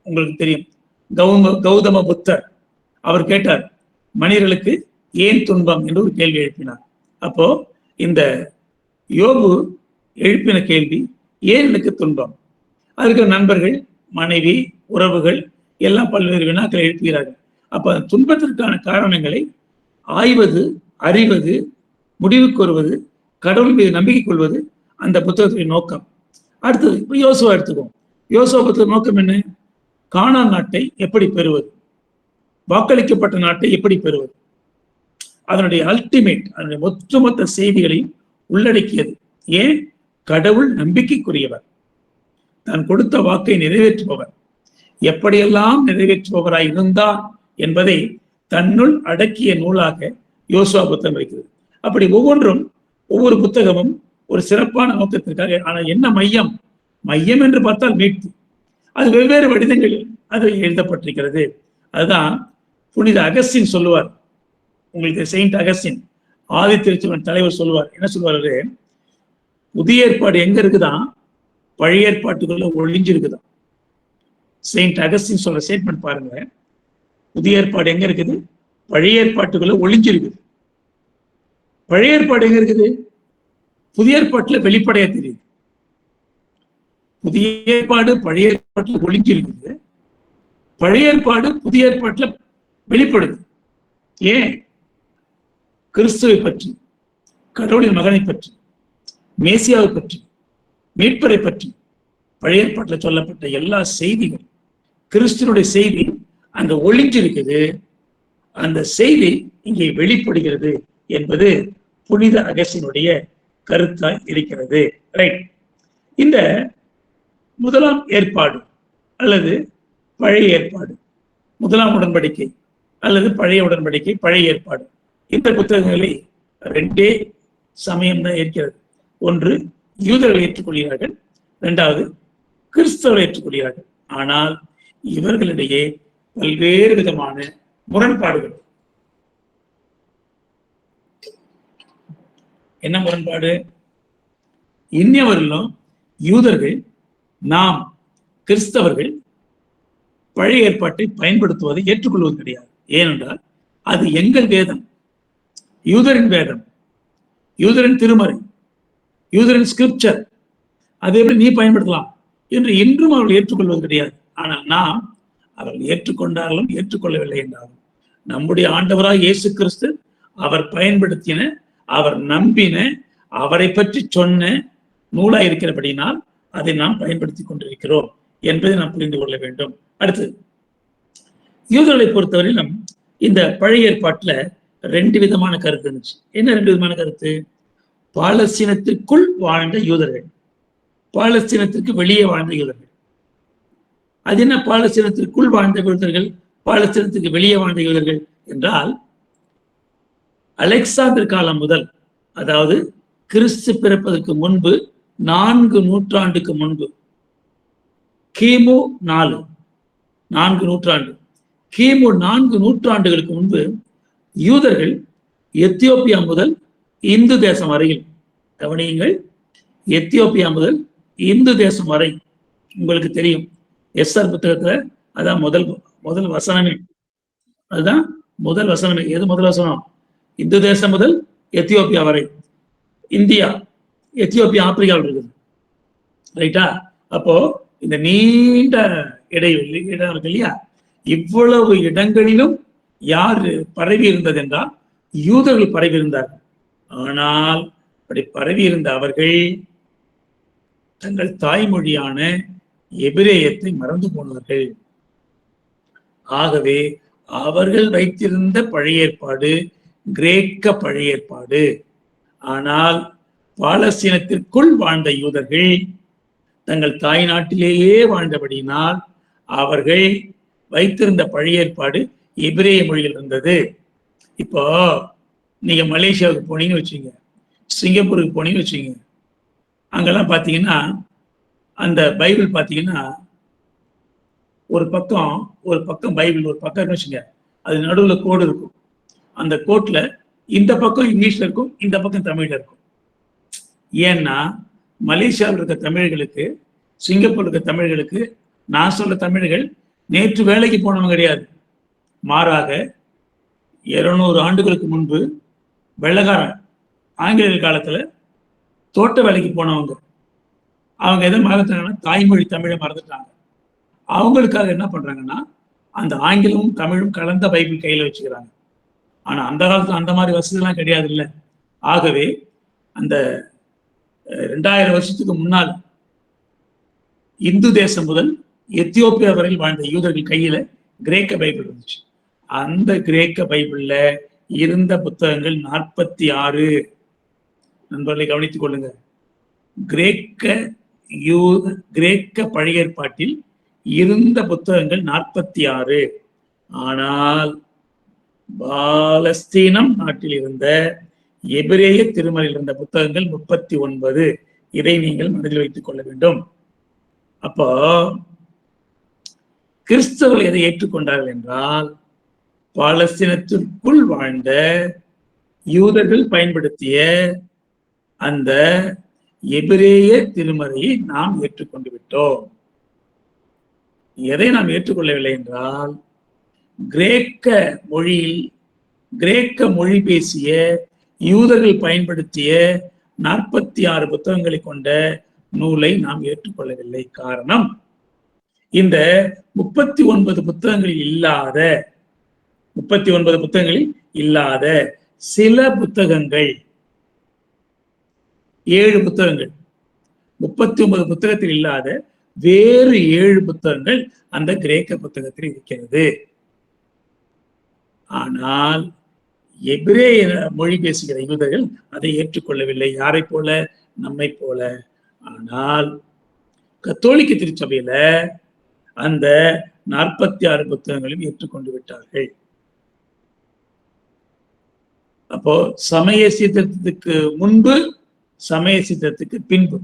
உங்களுக்கு தெரியும், கௌதம புத்தர். அவர் கேட்டார், மனிதர்களுக்கு ஏன் துன்பம் என்று ஒரு கேள்வி எழுப்பினார். அப்போ இந்த யோபு எழுப்பின கேள்வி, ஏன் எனக்கு துன்பம்? அதுக்கு நண்பர்கள், மனைவி, உறவுகள் எல்லாம் பல்வேறு வினாக்களை எழுப்புகிறார்கள். அப்ப அந்த துன்பத்திற்கான காரணங்களை ஆய்வது, அறிவது, முடிவு கூறுவது, கடவுள் மீது நம்பிக்கை கொள்வது அந்த புத்தகத்தின் நோக்கம். அடுத்தது இப்ப யோசுவா எடுத்துக்கோம். யோசுவா புத்தக நோக்கம் என்ன? கானான் நாட்டை எப்படி பெறுவது, வாக்களிக்கப்பட்ட நாட்டை எப்படி பெறுவது, அதனுடைய அல்டிமேட், அதனுடைய ஒட்டுமொத்த செய்திகளையும் உள்ளடக்கியது. ஏன்? கடவுள் நம்பிக்கைக்குரியவர், தான் கொடுத்த வாக்கை நிறைவேற்றுபவர், எப்படியெல்லாம் நிறைவேற்றுபவராய் இருந்தார் என்பதை தன்னுள் அடக்கிய நூலாக யோசுவா புத்தகம் இருக்கிறது. அப்படி ஒவ்வொன்றும், ஒவ்வொரு புத்தகமும் ஒரு சிறப்பான நோக்கத்திற்காக. ஆனால் என்ன மையம்? மையம் என்று பார்த்தால் மீட்பு. அது வெவ்வேறு வடிவங்களில் அது எழுதப்பட்டிருக்கிறது. அதுதான் புனித அகஸ்டின் சொல்லுவார். உங்களுக்கு செயின்ட் அகஸ்டின், ஆதி திருச்சபையின் தலைவர் சொல்லுவார். என்ன சொல்லுவாரு? புதிய ஏற்பாடு எங்க இருக்குதான்? பழைய ஏற்பாட்டுக்குள்ள ஒளிஞ்சிருக்குதான். செயின்ட் அகஸ்டின் சொல்ற ஸ்டேட்மெண்ட் பாருங்க. புதிய ஏற்பாடு எங்க இருக்குது? பழைய ஏற்பாட்டுக்குள்ள ஒளிஞ்சிருக்குது. பழைய ஏற்பாடு எங்க இருக்குது? புதிய ஏற்பாட்டுல வெளிப்படையா தெரியுது. புதிய ஏற்பாடு பழைய ஏற்பாட்டுல ஒளிஞ்சிருக்குது. பழைய ஏற்பாடு புதிய ஏற்பாட்டுல வெளிப்படுது. ஏன்? கிறிஸ்துவை பற்றி, கடவுளின் மகனை பற்றி, மேசியாவை பற்றி, மீட்பரை பற்றி பழைய ஏற்பாட்டில் சொல்லப்பட்ட எல்லா செய்திகள், கிறிஸ்துவனுடைய செய்தி அங்க ஒளிஞ்சிருக்குது. அந்த செய்தி இங்கே வெளிப்படுகிறது என்பது புனித அகஸ்டினுடைய கருத்தாய் இருக்கிறது. ரைட். இந்த முதலாம் ஏற்பாடு அல்லது பழைய ஏற்பாடு, முதலாம் உடன்படிக்கை அல்லது பழைய உடன்படிக்கை, பழைய ஏற்பாடு, இந்த புத்தகங்களை 2 சமயம் தான் இருக்கிறது. ஒன்று யூதர்கள் ஏற்றுக்கொள்கிறார்கள், 2வது கிறிஸ்தவர்கள் ஏற்றுக்கொள்கிறார்கள். ஆனால் இவர்களிடையே பல்வேறு விதமான முரண்பாடுகள். என்ன முரண்பாடு? இன்னவர்களும் யூதர்கள், நாம் கிறிஸ்தவர்கள் பழைய ஏற்பாட்டை பயன்படுத்துவதை ஏற்றுக்கொள்வது கிடையாது. ஏனென்றால் அது எங்கள் வேதம், யூதரின் வேதம், யூதரின் திருமறை, யூதரின் ஸ்கிரிப்சர், அதை எப்படி நீ பயன்படுத்தலாம் என்று இன்றும் அவர்கள் ஏற்றுக்கொள்வது கிடையாது. ஆனால் நாம் அவர்கள் ஏற்றுக்கொண்டாலும் ஏற்றுக்கொள்ளவில்லை என்றாலும் நம்முடைய ஆண்டவராக இயேசு கிறிஸ்து அவர் பயன்படுத்தின, அவர் நம்பின, அவரை பற்றி சொன்ன நூலாக இருக்கிறபடினால் அதை நாம் பயன்படுத்தி கொண்டிருக்கிறோம் என்பதை நாம் புரிந்து கொள்ள வேண்டும். அடுத்து, யூதர்களை பொறுத்தவரையிலும் இந்த பழைய ஏற்பாட்டுல 2 விதமான கருத்து இருந்துச்சு. என்ன 2 விதமான கருத்து? பாலஸ்தீனத்திற்குள் வாழ்ந்த யூதர்கள், பாலஸ்தீனத்திற்கு வெளியே வாழ்ந்த யூதர்கள். அது என்ன பாலஸ்தீனத்திற்குள் வாழ்ந்த யூதர்கள், பாலஸ்தீனத்துக்கு வெளியே வாழ்ந்த யூதர்கள் என்றால், அலெக்சாந்தர் காலம் முதல், அதாவது கிறிஸ்து பிறப்பதற்கு முன்பு 4 நூற்றாண்டுக்கு முன்பு, கிமு 4 நூற்றாண்டு, கிமு 4 நூற்றாண்டுகளுக்கு முன்பு யூதர்கள் எத்தியோப்பியா முதல் இந்து தேசம் வரையில், கவனியுங்கள், எத்தியோப்பியா முதல் இந்து தேசம் வரை, உங்களுக்கு தெரியும் எஸ்ஆர் புத்தகத்துல அதான் முதல் வசனமே, அதுதான் முதல் வசனமே. எது முதல் வசனம்? இந்து தேசம் முதல் எத்தியோப்பியா வரை. இந்தியா, எத்தியோப்பியா ஆப்பிரிக்காவில் இருக்குது, ரைட்டா? அப்போ இந்த நீண்ட இடம் இருக்கு இல்லையா, இவ்வளவு இடங்களிலும் யார் பரவி இருந்தது என்றால் யூதர்கள் பரவி இருந்தார்கள். ஆனால் அப்படி பரவி இருந்த அவர்கள் தங்கள் தாய்மொழியான எபிரேயத்தை மறந்து போனார்கள். ஆகவே அவர்கள் வைத்திருந்த பழைய ஏற்பாடு கிரேக்க பழைய ஏற்பாடு. ஆனால் பாலஸ்தீனத்திற்குள் வாழ்ந்த யூதர்கள் தங்கள் தாய் நாட்டிலேயே வாழ்ந்தபடியினால் அவர்கள் வைத்திருந்த பழைய ஏற்பாடு எபிரேய மொழியில் இருந்தது. இப்போ நீங்க மலேசியாவுக்கு போனீங்கன்னு வச்சுங்க, சிங்கப்பூருக்கு போனீங்கன்னு வச்சுங்க, அங்கெல்லாம் பார்த்தீங்கன்னா அந்த பைபிள் பார்த்தீங்கன்னா ஒரு பக்கம் பைபிள் ஒரு பக்கம் வச்சுங்க, அது நடுவில் கோடு இருக்கும். அந்த கோட்ல இந்த பக்கம் இங்கிலீஷ்ல இருக்கும், இந்த பக்கம் தமிழ்ல இருக்கும். ஏன்னா மலேசியாவில் இருக்க தமிழர்களுக்கு, சிங்கப்பூர் இருக்க தமிழர்களுக்கு நான் சொல்ல தமிழர்கள் நேற்று வேலைக்கு போனவங்க கிடையாது. மாறாக 200 ஆண்டுகளுக்கு முன்பு வெள்ளக்காரன் ஆங்கிலேயர் காலத்துல தோட்ட வேலைக்கு போனவங்க. அவங்க எதை மறந்துட்டாங்கன்னா தாய்மொழி தமிழை மறந்துட்டாங்க. அவங்களுக்காக என்ன பண்றாங்கன்னா அந்த ஆங்கிலமும் தமிழும் கலந்த பைபிள் கையில வச்சுக்கிறாங்க. ஆனா அந்த காலத்துல அந்த மாதிரி வசதிலாம் கிடையாது இல்லை. ஆகவே அந்த 2000 வருஷத்துக்கு முன்னால் இந்து தேசம் முதல் எத்தியோப்பியா வரையில் வாழ்ந்த யூதர்கள் கையில கிரேக்க பைபிள் இருந்துச்சு. அந்த கிரேக்க பைபிள்ல இருந்த புத்தகங்கள் 46. நண்பர்களை கவனித்துக் கொள்ளுங்க. கிரேக்க பழைய ஏற்பாட்டில் இருந்த புத்தகங்கள் 46. ஆனால் பாலஸ்தீனம் நாட்டில் இருந்த எபிரேய திருமறையில் இருந்த புத்தகங்கள் 39. இதை நீங்கள் மனதில் வைத்துக் கொள்ள வேண்டும். அப்போ கிறிஸ்தவர்கள் எதை ஏற்றுக்கொண்டார்கள் என்றால் பாலஸ்தீனத்திற்குள் வாழ்ந்த யூதர்கள் பயன்படுத்திய அந்த எபிரேய திருமறையை நாம் ஏற்றுக்கொண்டு விட்டோம். எதை நாம் ஏற்றுக்கொள்ளவில்லை என்றால் கிரேக்க மொழி பேசிய யூதர்கள் பயன்படுத்திய 46 புத்தகங்களை கொண்ட நூலை நாம் ஏற்றுக்கொள்ளவில்லை. காரணம், இந்த 39 புத்தகங்களில் இல்லாத சில புத்தகங்கள், 7 புத்தகங்கள், 39 புத்தகத்தில் இல்லாத வேறு 7 புத்தகங்கள் அந்த கிரேக்க புத்தகத்தில் இருக்கிறது. ஆனால் எபிரேய மொழி பேசுகிற யூதர்கள் அதை ஏற்றுக்கொள்ளவில்லை. யாரை போல? நம்மை போல. ஆனால் கத்தோலிக்க திருச்சபையில அந்த 46 புத்தகங்களையும் ஏற்றுக்கொண்டு விட்டார்கள். அப்போ சமய சீர்திருத்தத்துக்கு முன்பு, சமய சீர்திருத்தத்துக்கு பின்பு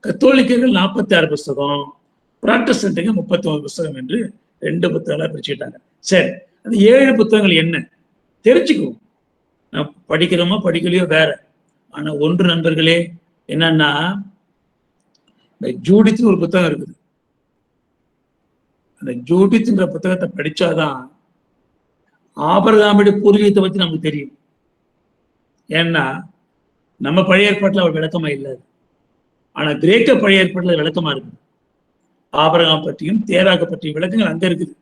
கத்தோலிக்கர்கள் 46 புத்தகம், புராட்டஸ்டன்ட்டுக்கு 39 புத்தகம் என்று 2 புத்தகங்களா பிரிச்சுக்கிட்டாங்க. சரி, அந்த 7 புத்தகங்கள் என்ன தெரிஞ்சுக்குவோம். நான் படிக்கிறோமோ படிக்கலையோ வேற. ஆனா ஒன்று நண்பர்களே, என்னன்னா இந்த ஜூடித்னு ஒரு புத்தகம் இருக்குது. அந்த ஜூடித்ன்ற புத்தகத்தை படிச்சாதான் ஆபிரகாமுடைய பூர்வீகத்தை பத்தி நமக்கு தெரியும். ஏன்னா நம்ம பழைய ஏற்பாட்டில் அவர் விளக்கமா இல்லை. ஆனா கிரேக்க பழைய ஏற்பாட்டில் விளக்கமா இருக்கு. ஆபிரகாம் பற்றியும் தேராக பற்றியும் விளக்கங்கள் அங்க இருக்குது.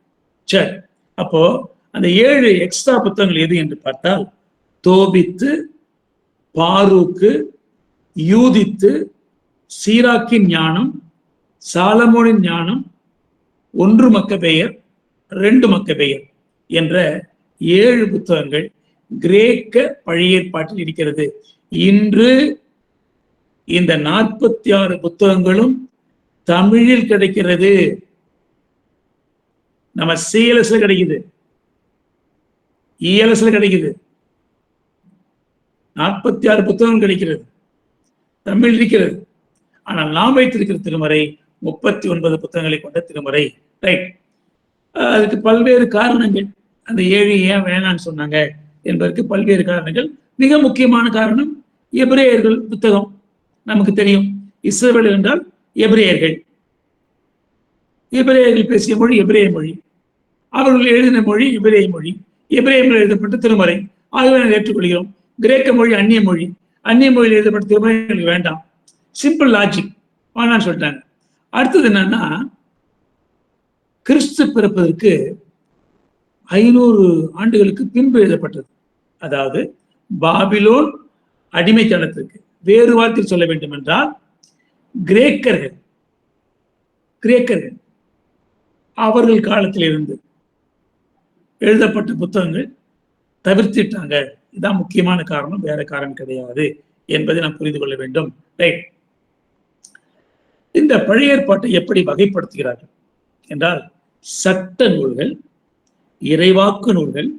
சரி, அப்போ அந்த 7 எக்ஸ்ட்ரா புத்தகங்கள் எது என்று பார்த்தால் தோபித்து, பாரூக்கு, யூதித்து, சீராக்கின் ஞானம், சாலமோனின் ஞானம், 1 மக்கபேயர், 2 மக்கபேயர் என்ற 7 புத்தகங்கள் கிரேக்க பழைய ஏற்பாட்டில் இருக்கிறது. இன்று இந்த 46 புத்தகங்களும் தமிழில் கிடைக்கிறது. நம்ம சிஎல்எஸ்ல கிடைக்குது, இஎல்எஸ்ல கிடைக்குது. 46 புத்தகம் கிடைக்கிறது, தமிழ் இருக்கிறது. ஆனால் நாம் வைத்திருக்கிற திருமறை 39 புத்தகங்களை கொண்ட திருமறை. ரைட், அதுக்கு பல்வேறு காரணங்கள். அந்த 7 ஏன் வேணான்னு சொன்னாங்க என்பதற்கு பல்வேறு காரணங்கள். மிக முக்கியமான காரணம் எபிரேயர்கள் புத்தகம். நமக்கு தெரியும், இஸ்ரவேல் என்றால் எபிரேயர்கள். எபிரேயர்கள் பேசிய மொழி எபிரேய மொழி, அவர்கள் எழுதின மொழி எபிரேய மொழி, எபிரேய மொழி எழுதப்பட்ட திருமறை. ஆகவே நாங்கள் ஏற்றுக்கொள்கிறோம். கிரேக்க மொழி அந்நிய மொழி, அந்நிய மொழியில் எழுதப்பட்ட திருமறை எங்களுக்கு வேண்டாம். சிம்பிள் லாஜிக், வேணான்னு சொல்லிட்டாங்க. அடுத்தது என்னன்னா, கிறிஸ்து பிறப்பதற்கு 500 ஆண்டுகளுக்கு பின்பு எழுதப்பட்டது. அதாவது பாபிலோன் அடிமைத்தனத்திற்கு, வேறு வார்த்தையில் சொல்ல வேண்டும் என்றால் கிரேக்கர்கள் அவர்கள் காலத்தில் இருந்து எழுதப்பட்ட புத்தகங்கள் தவிர்த்திட்டாங்க. இதுதான் முக்கியமான காரணம், வேற காரணம் கிடையாது என்பதை நாம் புரிந்து கொள்ள வேண்டும். ரைட், இந்த பழைய ஏற்பாட்டை எப்படி வகைப்படுத்துகிறார்கள் என்றால் சட்ட நூல்கள், இறைவாக்கு நூல்கள்,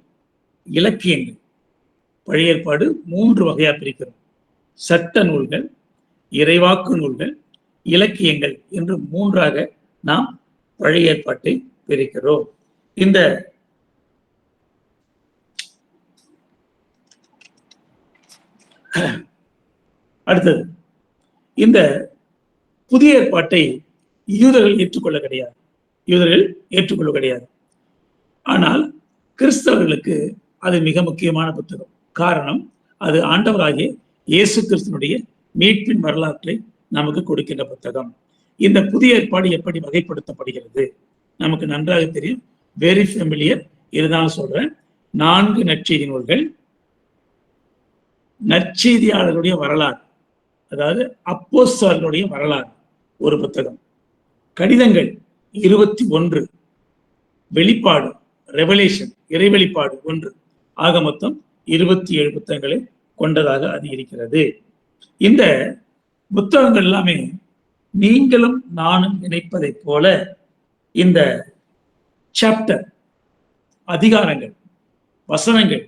இலக்கியங்கள். பழைய ஏற்பாடு 3 வகையா பிரிக்கிறோம். சட்ட நூல்கள், இறைவாக்கு நூல்கள், இலக்கியங்கள் என்று 3ஆக நாம் பழைய ஏற்பாட்டை பிரிக்கிறோம். இந்த அடுத்தது, இந்த புதிய ஏற்பாட்டை யூதர்கள் ஏற்றுக்கொள்ள கிடையாது. ஆனால் கிறிஸ்தவர்களுக்கு அது மிக முக்கியமான புத்தகம். காரணம், அது ஆண்டவராகிய இயேசு கிறிஸ்துனுடைய மீட்பின் வரலாற்றை நமக்கு கொடுக்கின்ற புத்தகம். இந்த புதிய ஏற்பாடு எப்படி வகைப்படுத்தப்படுகிறது நமக்கு நன்றாக தெரியும், வெரி ஃபெமிலியர். இதுதான் சொல்றேன். 4 நற்செய்தி நூல்கள், நற்செய்தியாளருடைய வரலாறு, அதாவது அப்போஸ்தலர்களுடைய வரலாறு ஒரு புத்தகம், கடிதங்கள் 21, வெளிப்பாடு ரெவலேஷன் இறைவெளிப்பாடு 1, ஆக மொத்தம் 27 புத்தகங்களை கொண்டதாக அது இருக்கிறது. இந்த புத்தகங்கள் எல்லாமே நீங்களும் நானும் நினைப்பதை போல இந்த சாப்டர், அதிகாரங்கள், வசனங்கள்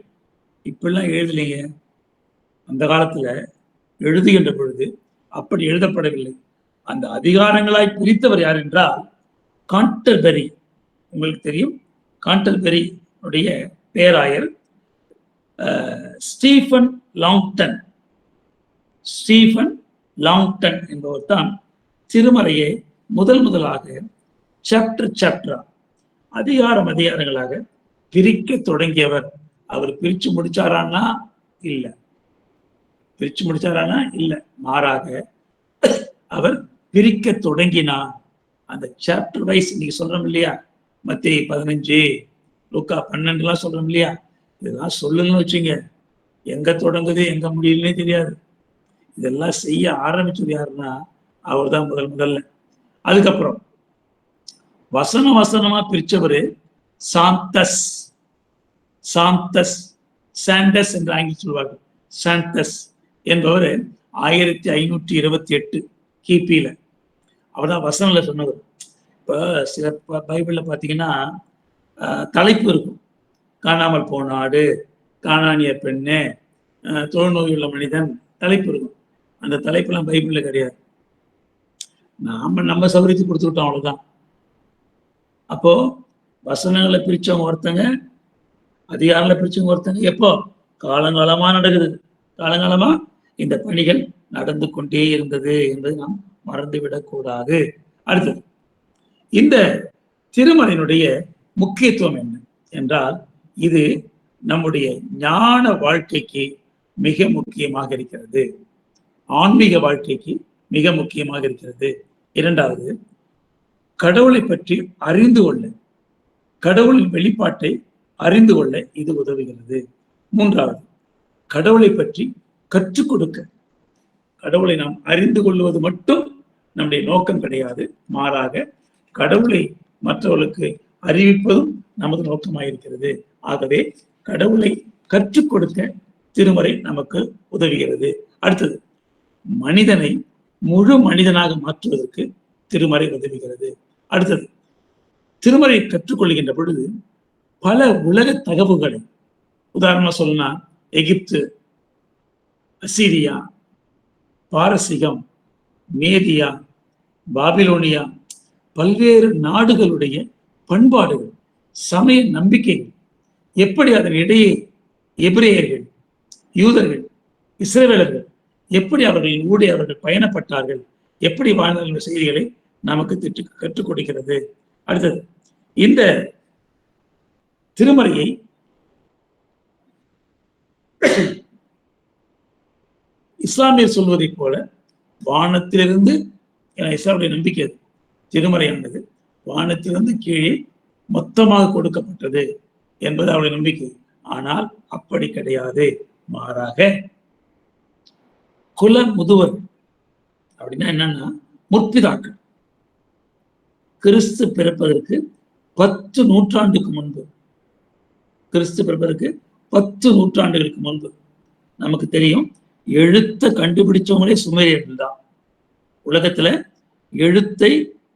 இப்படிலாம் எழுதலைங்க. அந்த காலத்துல எழுதுகின்ற பொழுது அப்படி எழுதப்படவில்லை. அந்த அதிகாரங்களாய் பிரித்தவர் யார் என்றால் கான்டர்பெரி. உங்களுக்கு தெரியும், கான்டர்பெரி உடைய பேராயர் ஸ்டீஃபன் லாங்டன் என்பவர் தான் திருமறையை முதலாக சாப்டரா அதிகாரங்களாக பிரிக்க தொடங்கியவர். அவர் பிரிச்சு முடிச்சாரானா இல்ல, மாறாக அவர் பிரிக்க தொடங்கினார். அந்த சாப்டர் வைஸ் நீங்க சொல்றோம் இல்லையா, மத்தேயு 15, லூக்கா 12 சொல்றோம் இல்லையா, இதெல்லாம் சொல்லுங்கன்னு வச்சுங்க, எங்க தொடங்குது எங்க முடியலன்னே தெரியாது. இதெல்லாம் செய்ய ஆரம்பிச்சது யாருன்னா அவர் தான் முதல்ல. அதுக்கப்புறம் வசனமா பிரிச்சவரு சாண்டஸ் என்று ஆங்கிலம் சொல்வார்கள். சாண்டஸ் என்பவர் 1528 கிபியில அவர் தான் வசனங்களை சொன்னவர். இப்போ சில பைபிள்ல பாத்தீங்கன்னா தலைப்பு இருக்கும், காணாமல் போன ஆடு, காணானிய பெண்ணு, தொழுநோயுள்ள மனிதன், தலைப்பு இருக்கும். அந்த தலைப்பெல்லாம் பைபிள்ல கிடையாது. நம்ம சௌகரியத்தை கொடுத்துக்கிட்டோம், அவ்வளவுதான். அப்போ வசனங்களை பிரிச்சவங்க ஒருத்தங்க, அதிகாரங்களை பிரிச்சவங்க ஒருத்தங்க. எப்போ? காலங்காலமா நடக்குது. காலங்காலமா இந்த பணிகள் நடந்து கொண்டே இருந்தது என்பதை நாம் மறந்துவிடக் கூடாது. அடுத்தது, இந்த திருமறையினுடைய முக்கியத்துவம் என்ன என்றால், இது நம்முடைய ஞான வாழ்க்கைக்கு மிக முக்கியமாக இருக்கிறது. ஆன்மீக வாழ்க்கைக்கு மிக முக்கியமாக இருக்கிறது. இரண்டாவது, கடவுளை பற்றி அறிந்து கொள்ள, கடவுளின் வெளிப்பாட்டை அறிந்து கொள்ள இது உதவுகிறது. மூன்றாவது, கடவுளை பற்றி கற்றுக் கொடுக்க. கடவுளை நாம் அறிந்து கொள்வது மட்டும் நம்முடைய நோக்கம் கிடையாது, மாறாக கடவுளை மற்றவர்களுக்கு அறிவிப்பதும் நமது நோக்கமாயிருக்கிறது. ஆகவே கடவுளை கற்றுக் கொடுக்க திருமறை நமக்கு உதவுகிறது. அடுத்தது, மனிதனை முழு மனிதனாக மாற்றுவதற்கு திருமறை உதவுகிறது. அடுத்தது, திருமறை கற்றுக்கொள்கின்ற பொழுது பல உலக தகவுகளை, உதாரணமா சொல்லணும்னா எகிப்து, அசீரியா, பாரசீகம், மேதியா, பாபிலோனியா, பல்வேறு நாடுகளுடைய பண்பாடுகள், சமய நம்பிக்கைகள், எப்படி அதன் இடையே எபிரேயர்கள், யூதர்கள், இஸ்ரவேலர்கள் எப்படி அவர்களின் ஊடே அவர்கள் பயணப்பட்டார்கள், எப்படி வாழ்ந்த செய்திகளை நமக்கு கற்றுக் கொடுக்கிறது. அடுத்தது, இந்த திருமறையை இஸ்லாமியர் சொல்வதை போல வானத்திலிருந்து, என இஸ்லாமுடைய நம்பிக்கை திருமறையானது வானத்திலிருந்து கீழே மொத்தமாக கொடுக்கப்பட்டது என்பது அவருடைய நம்பிக்கை. ஆனால் அப்படி கிடையாது. மாறாக குல முதுவர் அப்படின்னா என்னன்னா, முற்பிதாக்கள் கிறிஸ்து பிறப்பதற்கு 10 நூற்றாண்டுக்கு முன்பு, கிறிஸ்து பிறப்பதற்கு 10 நூற்றாண்டுகளுக்கு முன்பு நமக்கு தெரியும், எழுத்தை கண்டுபிடிச்சவங்களே சுமேரியர்கள் தான். உலகத்துல எழுத்தை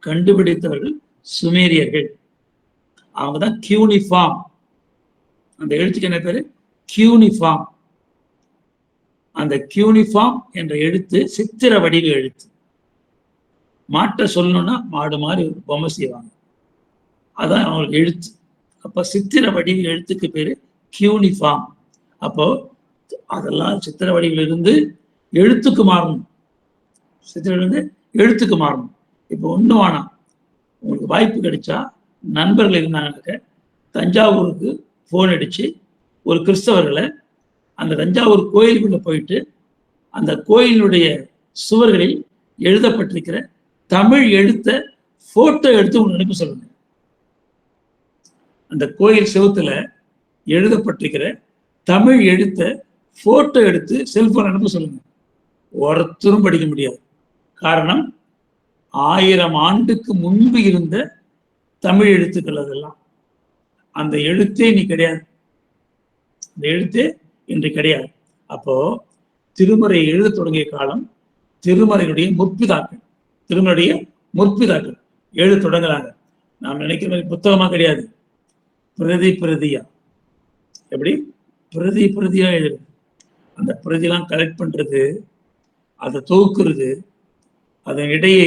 கண்டுபிடித்தவர்கள் சுமேரியர்கள். அவங்க தான் கியூனிஃபார்ம். அந்த எழுத்துக்கு என்ன பேரு? கியூனிஃபார்ம். அந்த கியூனிஃபார்ம் என்ற எழுத்து சித்திர வடிவ எழுத்து. மாட்ட சொல்லணும்னா மாடு மாதிரி பொம்மை செய்வாங்க, அதான் அவங்களுக்கு எழுத்து. அப்ப சித்திர வடிவ எழுத்துக்கு பேரு கியூனிஃபார்ம். அப்போ அதெல்லாம் சித்திர வடிவிலிருந்து எழுத்துக்கு மாறணும், சித்திரிலிருந்து எழுத்துக்கு மாறணும். இப்போ ஒன்றும் வேணாம், உங்களுக்கு வாய்ப்பு கிடைச்சா நண்பர்கள் இருந்தாங்க, தஞ்சாவூருக்கு ஃபோன் அடிச்சு ஒரு கிறிஸ்தவர்களை அந்த தஞ்சாவூர் கோயிலுக்குள்ள போயிட்டு அந்த கோயிலுடைய சுவர்களில் எழுதப்பட்டிருக்கிற தமிழ் எழுத்த போட்டோ எடுத்து உங்களுக்கு அனுப்ப சொல்லுங்க. அந்த கோயில் செவுத்துல எழுதப்பட்டிருக்கிற தமிழ் எழுத்த போட்டோ எடுத்து செல்போன் அனுப்ப சொல்லுங்க. ஒருத்தரும் படிக்க முடியாது. காரணம், 1000 ஆண்டுக்கு முன்பு இருந்த தமிழ் எழுத்துக்கள் அதெல்லாம். அந்த எழுத்தே நீ கிடையாது, இந்த எழுத்தே இன்று கிடையாது. அப்போ திருமறை எழுத தொடங்கிய காலம் திருமறையுடைய முற்பிதாக்கள், திருமறையுடைய முற்பிதாக்கள் எழுத தொடங்குறாங்க. நாம் நினைக்கிற மாதிரி புத்தகமா கிடையாது, பிரதியா. எப்படி பிரதியா எழுது. அந்த பிரதியெல்லாம் கலெக்ட் பண்றது, அதை தொகுக்கிறது, அதன் இடையே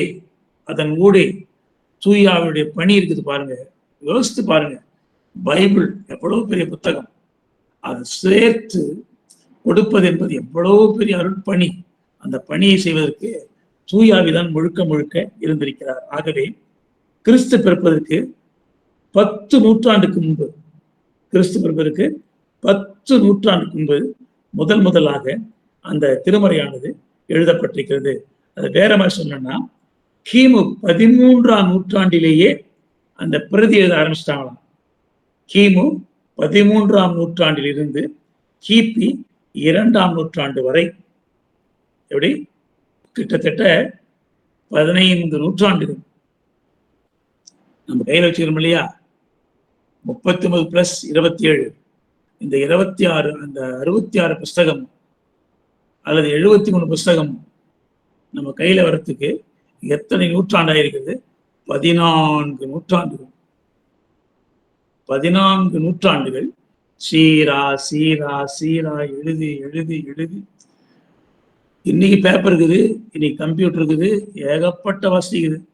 அதன் ஊடே தூயாவுடைய பணி இருக்குது பாருங்க. யோசித்து பாருங்க, பைபிள் எவ்வளவு பெரிய புத்தகம், அதை சேர்த்து கொடுப்பது என்பது எவ்வளவு பெரிய அருட்பணி. அந்த பணியை செய்வதற்கு தூயாவிதான் முழுக்க முழுக்க இருந்திருக்கிறார். ஆகவே கிறிஸ்து பிறப்பதற்கு 10 நூற்றாண்டுக்கு முன்பு, கிறிஸ்து பிறப்பதற்கு 10 நூற்றாண்டுக்கு முன்பு முதலாக அந்த திருமறையானது எழுதப்பட்டிருக்கிறது. அது வேற மாதிரி சொன்னா, கிமு 13ஆம் நூற்றாண்டிலேயே அந்த பிரதி எழுத ஆரம்பிச்சிட்டாங்களாம். கிமு 13ஆம் நூற்றாண்டிலிருந்து கிபி 2ஆம் நூற்றாண்டு வரை, எப்படி கிட்டத்தட்ட 15 நூற்றாண்டுகள் நம்ம கையில வச்சுக்கிறோம் இல்லையா? 39 + 27, இந்த 26, அந்த 66 புஸ்தகம் அல்லது 73 புஸ்தகம் நம்ம கையில வர்றதுக்கு எத்தனை நூற்றாண்டாயிருக்குது? 14 நூற்றாண்டுகள். 14 நூற்றாண்டுகள் சீரா சீரா சீரா எழுதி எழுதி எழுதி. இன்னைக்கு பேப்பர் இருக்குது, இன்னைக்கு கம்ப்யூட்டர் இருக்குது, ஏகப்பட்ட வசதி இருக்குது,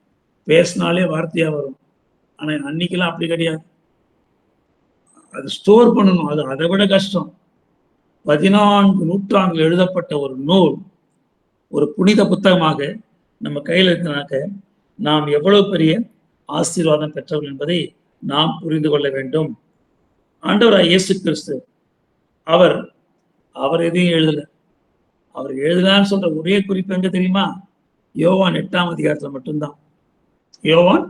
பேசினாலே வார்த்தையா வரும். ஆனா அன்னைக்கெல்லாம் அப்படி கிடையாது. அது ஸ்டோர் பண்ணணும், அது அதை விட கஷ்டம். 14 நூற்றாண்டில் எழுதப்பட்ட ஒரு நூல் ஒரு புனித புத்தகமாக நம்ம கையில் இருக்கிறனாக்க நாம் எவ்வளவு பெரிய ஆசீர்வாதம் பெற்றவர்கள் என்பதை நாம் புரிந்து கொள்ள வேண்டும். ஆண்டவராய் இயேசு கிறிஸ்து அவர் எதையும் எழுதல. அவர் எழுதினான்னு சொல்ற ஒரே குறிப்பு எங்க தெரியுமா? யோவான் 8ஆம் அதிகாரத்துல மட்டும்தான். யோவான்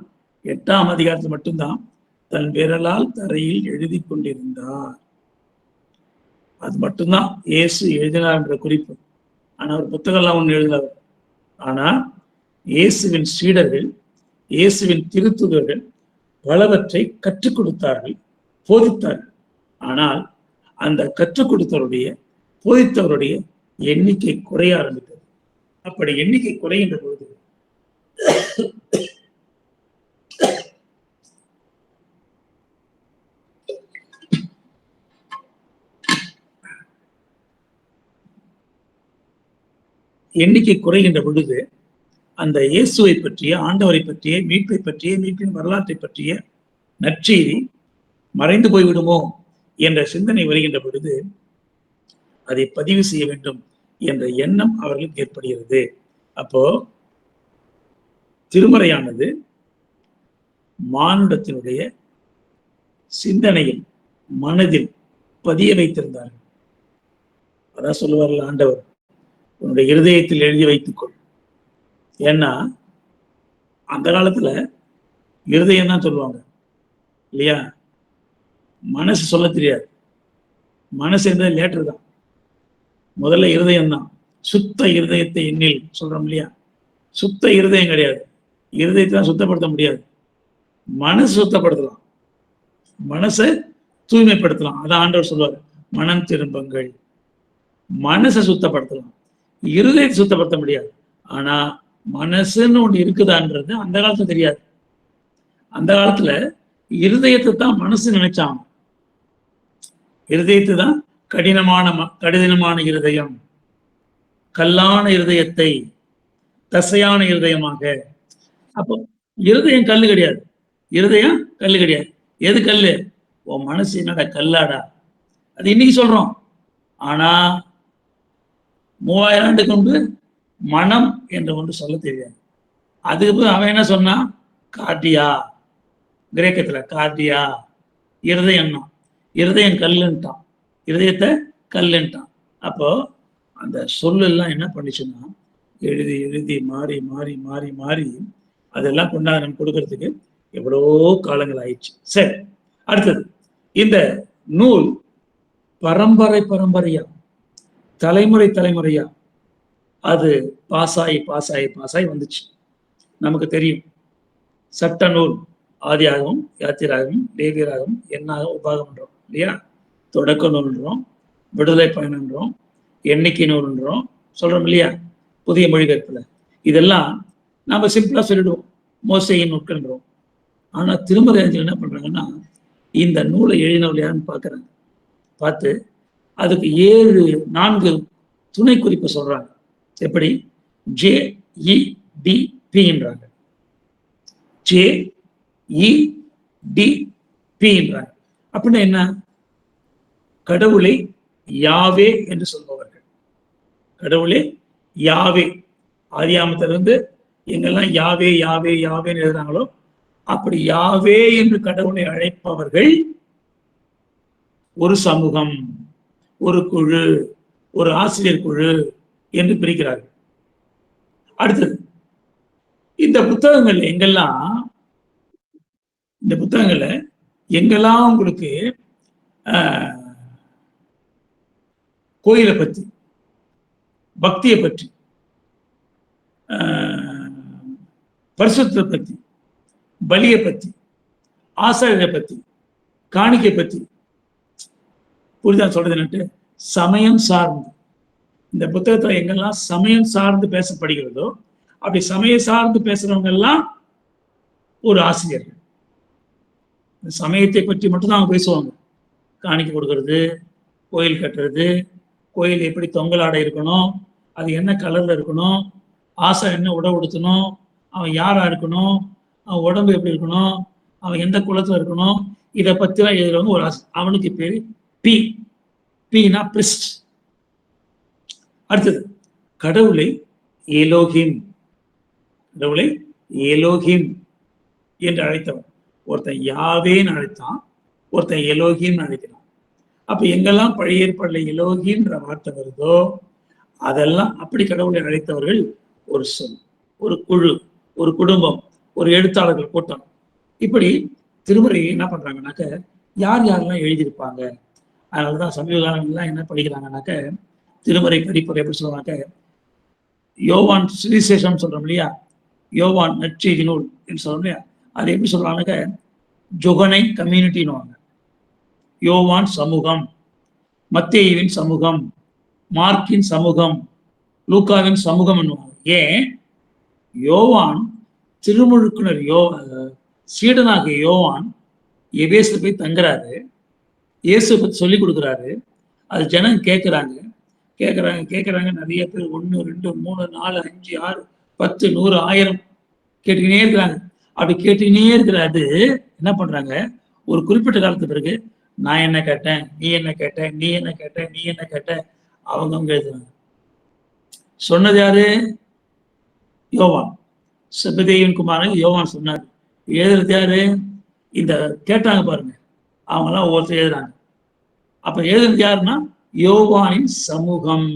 8ஆம் அதிகாரத்துல மட்டும்தான் தன் விரலால் தரையில் எழுதி கொண்டிருந்தார். அது மட்டும்தான் இயேசு எழுதினார் என்ற குறிப்பு. ஆனா ஒரு புத்தகம்லாம் ஒண்ணு எழுதினார். ஆனா இயேசுவின் சீடர்கள், இயேசுவின் திருத்துதர்கள் பலவற்றை கற்றுக் கொடுத்தார்கள், போதித்தார்கள். ஆனால் அந்த கற்றுக் கொடுத்தவருடைய, போதித்தவருடைய எண்ணிக்கை குறைய ஆரம்பித்தது. அப்படி எண்ணிக்கை குறைகின்ற பொழுது எண்ணிக்கை குறைகின்ற பொழுது அந்த இயேசுவை பற்றிய, ஆண்டவரை பற்றிய, மீட்பை பற்றிய, மீட்பின் வரலாற்றை பற்றிய நற்செய்தி மறைந்து போய்விடுமோ என்ற சிந்தனை வருகின்ற பொழுது அதை பதிவு செய்ய வேண்டும் என்ற எண்ணம் அவர்களுக்கு ஏற்படுகிறது. அப்போ திருமறையானது மானுடத்தினுடைய சிந்தனையில், மனதில் பதிய வைத்திருந்தார்கள். அதான் சொல்லுவார்கள் ஆண்டவர், உன்னுடைய இருதயத்தில் எழுதி வைத்துக்கொள். ஏன்னா அந்த காலத்துல இருதயம் தான் சொல்லுவாங்க இல்லையா? மனசு சொல்ல தெரியாது. மனசு என்பது லேட்டர் தான். முதல்ல இருதயம் தான். சுத்த இருதயத்தை எண்ணில் சொல்றோம் இல்லையா? சுத்த இருதயம் கிடையாது. இருதயத்தை தான் சுத்தப்படுத்த முடியாது. மனசு சுத்தப்படுத்தலாம், மனசை தூய்மைப்படுத்தலாம். அதான் ஆண்டவர் சொல்லுவார், மனம் திரும்புங்கள். மனசை சுத்தப்படுத்தலாம், இருதயத்தை சுத்தப்படுத்த முடியாது. ஆனா மனசுன்னு ஒண்ணு இருக்குதான்றது அந்த காலத்துல தெரியாது. அந்த காலத்துல இருதயத்தை தான் மனசு நினைச்சாங்க. இருதயத்தை தான் கடினமான இருதயம், கல்லான இருதயத்தை தசையான இருதயமாக. அப்போ இருதயம் கல்லு கிடையாது, இருதயம் கல்லு கிடையாது. எது கல்லு? உன் மனசு என்னடா கல்லாடா, அது இன்னைக்கு சொல்றோம். ஆனா 3000 ஆண்டுக்கு முன்பு மனம் என்று ஒன்று சொல்ல தெரியாது. அதுக்கு அவன் என்ன சொன்னா, கார்டியா, கிரேக்கத்துல கார்டியா, இருதயம் தான். இருதயம் கல்லுன்ட்டான், இருதயத்தை கல்லுன்ட்டான். அப்போ அந்த சொல்லெல்லாம் என்ன பண்ணிச்சுன்னா, எழுதி எழுதி மாறி மாறி மாறி மாறி அதெல்லாம் கொண்டாந்து நம்ம கொடுக்கறதுக்கு எவ்வளோ காலங்கள் ஆயிடுச்சு. சரி, அடுத்தது இந்த நூல் பரம்பரை பரம்பரையா, தலைமுறை தலைமுறையா அது பாசாயி பாசாயி பாசாயி வந்துச்சு. நமக்கு தெரியும், சட்ட நூல் ஆதியாகவும், யாத்திராகவும், லேவியராகவும், எண்ணாகவும், உபாகம்ன்றோம் இல்லையா? தொடக்க நூல்ன்றோம், விடுதலை பயணம்ன்றோம், எண்ணிக்கை நூல்ன்றோம் சொல்றோம் இல்லையா? புதிய மொழிபெயர்ப்புல இதெல்லாம் நாம சிம்பிளா சொல்லிடுவோம், மோசையின் நூல்கள்ன்றோம். ஆனா திருமறை அறிஞர்கள் என்ன பண்றாங்கன்னா, இந்த நூலை எழுதினவர் யாருன்னு பார்க்குறாங்க. பார்த்து அதுக்கு 4 துணை குறிப்பு சொல்றாங்க. எப்படி? JEDPன்றாங்க, JEDPன்றாங்க. அப்படின்னா என்ன? கடவுளை யாவே என்று சொல்பவர்கள். கடவுளே யாவே, ஆதியாமத்திலிருந்து எங்கெல்லாம் யாவே யாவே யாவேன்னு எழுதுறாங்களோ அப்படி யாவே என்று கடவுளை அழைப்பவர்கள் ஒரு சமூகம், ஒரு குழு, ஒரு ஆசிரியர் குழு என்று பிரிக்கிறார்கள். அடுத்தது, இந்த புத்தகங்கள்ல எங்கெல்லாம் உங்களுக்கு கோயிலை பற்றி, பக்தியை பற்றி, பரிசுத்தத்தை பற்றி, பலியை பற்றி, ஆசாரியரை பற்றி, காணிக்கை பற்றி, புரிதா சொல்றது? சமயம் சார்ந்து இந்த புத்தகத்துல எங்கெல்லாம் சமயம் சார்ந்து பேசப்படுகிறதோ அப்படி சமயம் சார்ந்து பேசுறவங்க எல்லாம் ஒரு ஆசிரியர்கள். சமயத்தை பற்றி மட்டும்தான் அவங்க பேசுவாங்க. காணிக்கை கொடுக்கறது, கோயில் கட்டுறது, கோயில் எப்படி தொங்கலாடை இருக்கணும், அது என்ன கலர்ல இருக்கணும், ஆசை என்ன உடை உடுத்தணும், அவன் யாரா இருக்கணும், அவன் உடம்பு எப்படி இருக்கணும், அவன் எந்த குலத்துல இருக்கணும், இதை பத்திலாம் எழுதுறவங்க ஒரு அவனுக்கு பேரு பீனா பிரிஸ்ட். அடுத்தது, கடவுளை ஏலோகிம், கடவுளை ஏலோகிம் என்று அழைத்தவன். ஒருத்தன் யாவேன்னு அழைத்தான், ஒருத்தன் எலோகின்னு அழைக்கிறான். அப்ப எங்கெல்லாம் பழைய ஏற்பாடுல எலோகின்ற வார்த்தை வருதோ அதெல்லாம் அப்படி கடவுளை அழைத்தவர்கள் ஒரு சொல், ஒரு குழு, ஒரு குடும்பம், ஒரு எழுத்தாளர்கள் கூட்டம். இப்படி திருமுறையை என்ன பண்றாங்கன்னாக்க யார் யாரெல்லாம் எழுதியிருப்பாங்க. அதனாலதான் சமீப காலங்கள்லாம் என்ன படிக்கிறாங்கன்னாக்க திருமுறை படிப்பதை எப்படி சொல்றாங்க, யோவான் சுவிசேஷம் சொல்றோம் இல்லையா, யோவான் நற்செய்தி நூல் என்று சொல்றோம் இல்லையா, அது எப்படி சொல்றாங்கன்னாக்க ஜொகனை கம்யூனிட்டின்னு, யோவான் சமூகம், மத்தேயுவின் சமூகம், மார்க்கின் சமூகம், லூக்காவின் சமூகம் என்னுவாங்க. ஏன் யோவான் திருமுழுக்குனர் சீடனாகிய யோவான் எபேசுல போய் தங்குறாரு, இயேசு பத்தி சொல்லி கொடுக்குறாரு. அது ஜனம் கேட்கிறாங்க, நிறைய பேர் 1 2 3 4 5 6 10 100 1000 கேட்டுக்கினே இருக்கிறாங்க. அப்படி கேட்டுக்கினே இருக்கிறது என்ன பண்றாங்க, ஒரு குறிப்பிட்ட காலத்து பிறகு நான் என்ன கேட்டேன், நீ என்ன கேட்ட, நீ என்ன கேட்ட, நீ என்ன கேட்ட, அவங்க எழுதுறாங்க. சொன்னது யாரு? யோவான், செபதேயுவின் குமாரன் யோவான் சொன்னார். எழுதுறது யாரு? இந்த கேட்டாங்க பாருங்க, அவங்க எல்லாம் ஒவ்வொருத்தர் எழுதுறாங்க. அப்ப எழுதுறது யாருன்னா யோவானின் சமூகம்.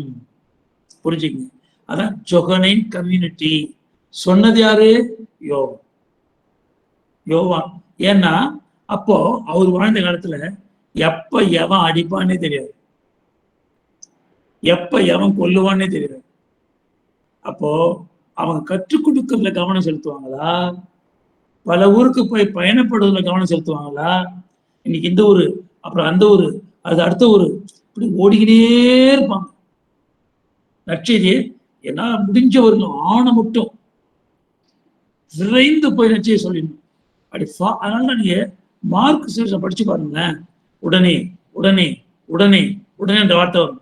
புரிஞ்சுக்கங்க, அதான் ஜொகனைன் கம்யூனிட்டி. சொன்னது யாரு? யோவான். ஏன்னா அப்போ அவர் வாழ்ந்த காலத்துல எப்ப எவன் அடிப்பான்னே தெரியாது, எப்ப எவன் கொல்லுவான்னே தெரியாது. அப்போ அவங்க கற்றுக் கொடுக்கறதுல கவனம் செலுத்துவாங்களா, பல ஊருக்கு போய் பயணப்படுவதில் கவனம் செலுத்துவாங்களா, இன்னைக்கு இந்த ஊரு அப்புறம் அந்த ஊரு அது அடுத்த ஊரு இப்படி ஓடிக்கிட்டே இருப்பாங்க. நற்செய்தியை என்னால முடிஞ்சவர்கள் ஆண மட்டும் விரைந்து போய் நற்செய்தியை சொல்லிடணும். அதனால நீங்க மார்க் சுவிசேஷம் படிச்சு பாருங்க, உடனே உடனே உடனே உடனே அந்த வார்த்தை வரும்.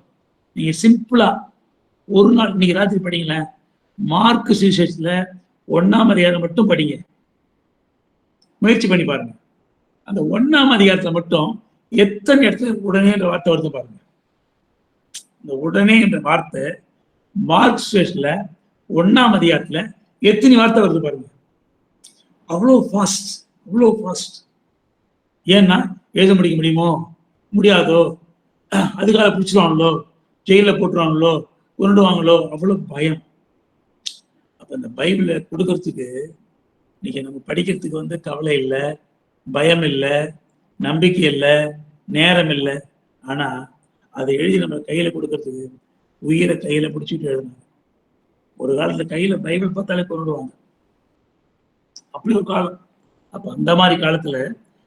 நீங்க சிம்பிளா ஒரு நாள் இன்னைக்கு ராத்திரி படிங்களேன், மார்க் சுவிசேஷத்துல 1ஆம் அதிகாரம் மட்டும் படிங்க, முயற்சி பண்ணி பாருங்க. அந்த 1ஆம் அதிகாரத்துல மட்டும் எத்தனை இடத்துல உடனே என்ற வார்த்தை வருது பாருங்க. இந்த உடனே என்ற வார்த்தை மார்க் சுவிசேஷத்துல 1ஆம் அதிகாரத்துல எத்தனை வார்த்தை வருது பாருங்க. அவ்வளோ ஃபாஸ்ட், அவ்வளோ ஃபாஸ்ட். ஏன்னா எழுத முடிக்க முடியுமோ, முடியாதோ, அதுக்காக பிடிச்சிருவாங்களோ, ஜெயிலில் போட்டுருவாங்களோ, உருண்டுவாங்களோ, அவ்வளோ பயம். அப்ப இந்த பைபிளை கொடுக்கறதுக்கு இன்னைக்கு நம்ம படிக்கிறதுக்கு கவலை இல்லை, பயம் இல்லை, நம்பிக்கை இல்லை, நேரம் இல்லை. ஆனா அதை எழுதி நம்ம கையில கொடுக்கறதுக்கு உயிரை கையில பிடிச்சிட்டு எழுதணும். ஒரு காலத்துல கையில பைபிள் பார்த்தாலே கொண்டுடுவாங்க, அப்படி ஒரு காலம். அப்ப அந்த மாதிரி காலத்துல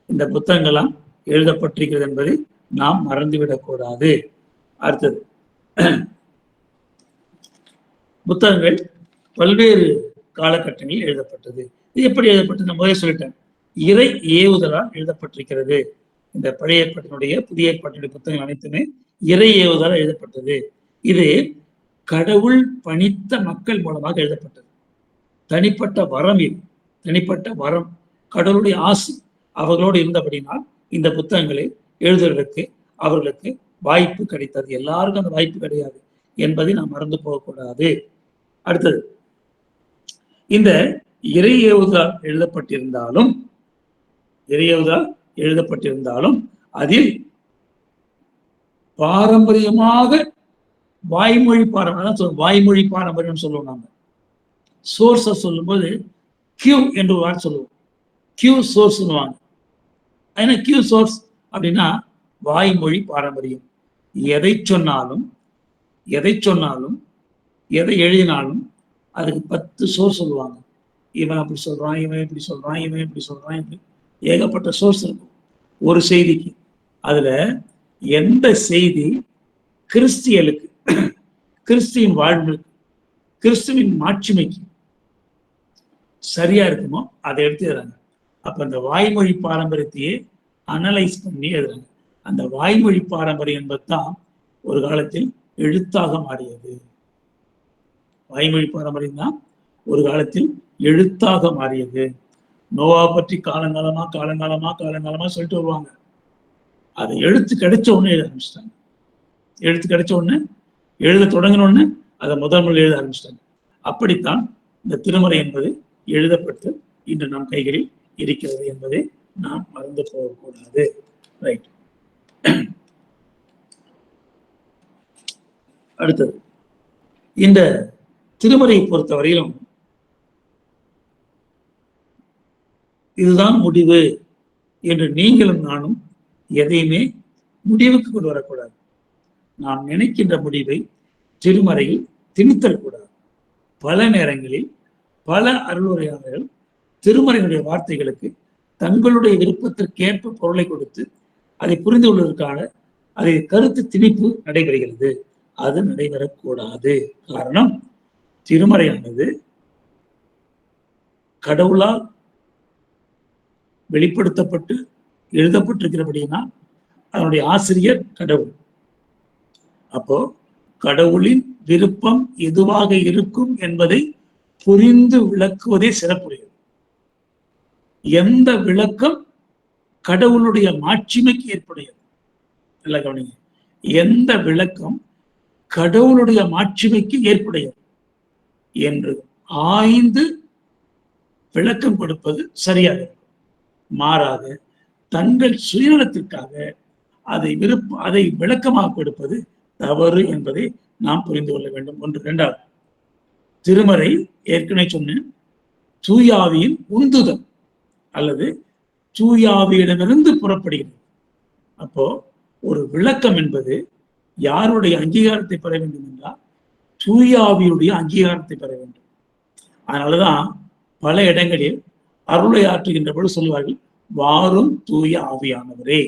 இந்த புத்தகங்கள்லாம் எழுதப்பட்டிருக்கிறது என்பதை நாம் மறந்துவிடக்கூடாது. அடுத்தது, புத்தகங்கள் பல்வேறு காலகட்டங்களில் எழுதப்பட்டது. இது எப்படி எழுதப்பட்டது? நான் முதல்ல சொல்லிட்டேன், இறை ஏவுதலால் எழுதப்பட்டிருக்கிறது. இந்த பழைய ஏற்பாட்டினுடைய புதிய ஏற்பாட்டினுடைய புத்தகங்கள் அனைத்துமே இறை ஏவுதலால் எழுதப்பட்டது. இது கடவுள் பணித்த மக்கள் மூலமாக எழுதப்பட்டது. தனிப்பட்ட வரம், இது தனிப்பட்ட வரம், கடவுளுடைய ஆசி அவர்களோடு இருந்தபடினால் இந்த புத்தகங்களை எழுதுவதற்கு அவர்களுக்கு வாய்ப்பு கிடைத்தது. எல்லாருக்கும் அந்த வாய்ப்பு கிடையாது என்பதை நாம் மறந்து போகக்கூடாது. அடுத்தது, இந்த இறை ஏவுதலால் எழுதப்பட்டிருந்தாலும் அதில் பாரம்பரியமாக வாய்மொழி பாரம்பரியம் சொல்லுவோம். நாம சோர்ஸை சொல்லும்போது கியூ என்று ஒரு வார்த்தை சொல்லுவோம், கியூ சோர்ஸ் சொல்லுவாங்க. ஏன்னா கியூ சோர்ஸ் அப்படின்னா வாய்மொழி பாரம்பரியம். எதை சொன்னாலும் எதை எழுதினாலும் அதுக்கு 10 சோர்ஸ் சொல்லுவாங்க. இவன் அப்படி சொல்றான், இவன் இப்படி சொல்றான், இவன் இப்படி சொல்றான், இப்படி ஏகப்பட்ட சோர்ஸ் இருக்கும் ஒரு செய்திக்கு. அதுல எந்த செய்தி கிறிஸ்தியலுக்கு, கிறிஸ்துவின் வாழ்வுக்கு, கிறிஸ்துவின் மாட்சிமைக்கு சரியா இருக்குமோ அதை எடுத்து எழுதுறாங்க. அப்ப அந்த வாய்மொழி பாரம்பரியத்தையே அனலைஸ் பண்ணி எழுதுறாங்க. அந்த வாய்மொழி பாரம்பரியம் என்பதுதான் ஒரு காலத்தில் எழுத்தாக மாறியது. வாய்மொழி பாரம்பரியம் தான் ஒரு காலத்தில் எழுத்தாக மாறியது. நோவா பற்றி காலங்காலமா சொல்லிட்டு வருவாங்க. அதை எழுத்து கிடைச்ச உடனே எழுத ஆரம்பிச்சிட்டாங்க. எழுத்து கிடைச்ச உடனே, எழுத தொடங்கின உடனே அதை முதல் எழுத ஆரம்பிச்சிட்டாங்க. அப்படித்தான் இந்த திருமறை என்பது எழுதப்பட்டு இன்று நம் கைகளில் இருக்கிறது என்பதை நாம் மறந்து போகக்கூடாது. ரைட். அடுத்தது, இந்த திருமறையை பொறுத்தவரையிலும் இதுதான் முடிவு என்று நீங்களும் நானும் எதையுமே முடிவுக்கு கொண்டு வரக்கூடாது. நாம் நினைக்கின்ற முடிவை திருமறையில் திணித்தல் கூடாது. பல நேரங்களில் பல அருளுரையாளர்கள் திருமறையினுடைய வார்த்தைகளுக்கு தங்களுடைய விருப்பத்திற்கேற்ப பொருளை கொடுத்து அதை புரிந்து கொள்வதற்கான அதை கருத்து திணிப்பு நடைபெறுகிறது. அது நடைபெறக்கூடாது. காரணம், திருமறையானது கடவுளால் வெளிப்படுத்தப்பட்டு எழுதப்பட்டிருக்கிறபடினா அதனுடைய ஆசிரியர் கடவுள். அப்போ கடவுளின் விருப்பம் எதுவாக இருக்கும் என்பதை புரிந்து விளக்குவதே சிறப்புடையது. எந்த விளக்கம் கடவுளுடைய மாட்சிமைக்கு ஏற்புடையது. நல்லா கவனிங்க. எந்த விளக்கம் கடவுளுடைய மாட்சிமைக்கு ஏற்புடையது என்று ஆய்ந்து விளக்கம் கொடுப்பது சரியாக. மாறாக தங்கள் சுயநலத்திற்காக அதை விளக்கமாக கொடுப்பது தவறு என்பதை நாம் புரிந்து கொள்ள வேண்டும். ஒன்று. இரண்டாவது, திருமறை ஏற்கனவே சொன்ன தூயாவியின் உந்துதல் அல்லது தூயாவியிடமிருந்து புறப்படுகிறது. அப்போ ஒரு விளக்கம் என்பது யாருடைய அங்கீகாரத்தை பெற வேண்டும் என்றால் தூயாவியுடைய அங்கீகாரத்தை பெற வேண்டும். அதனாலதான் பல இடங்களில் அருளை ஆற்றுகின்ற பொழுது சொல்லுவார்கள், வாரும் தூய ஆவியானவரே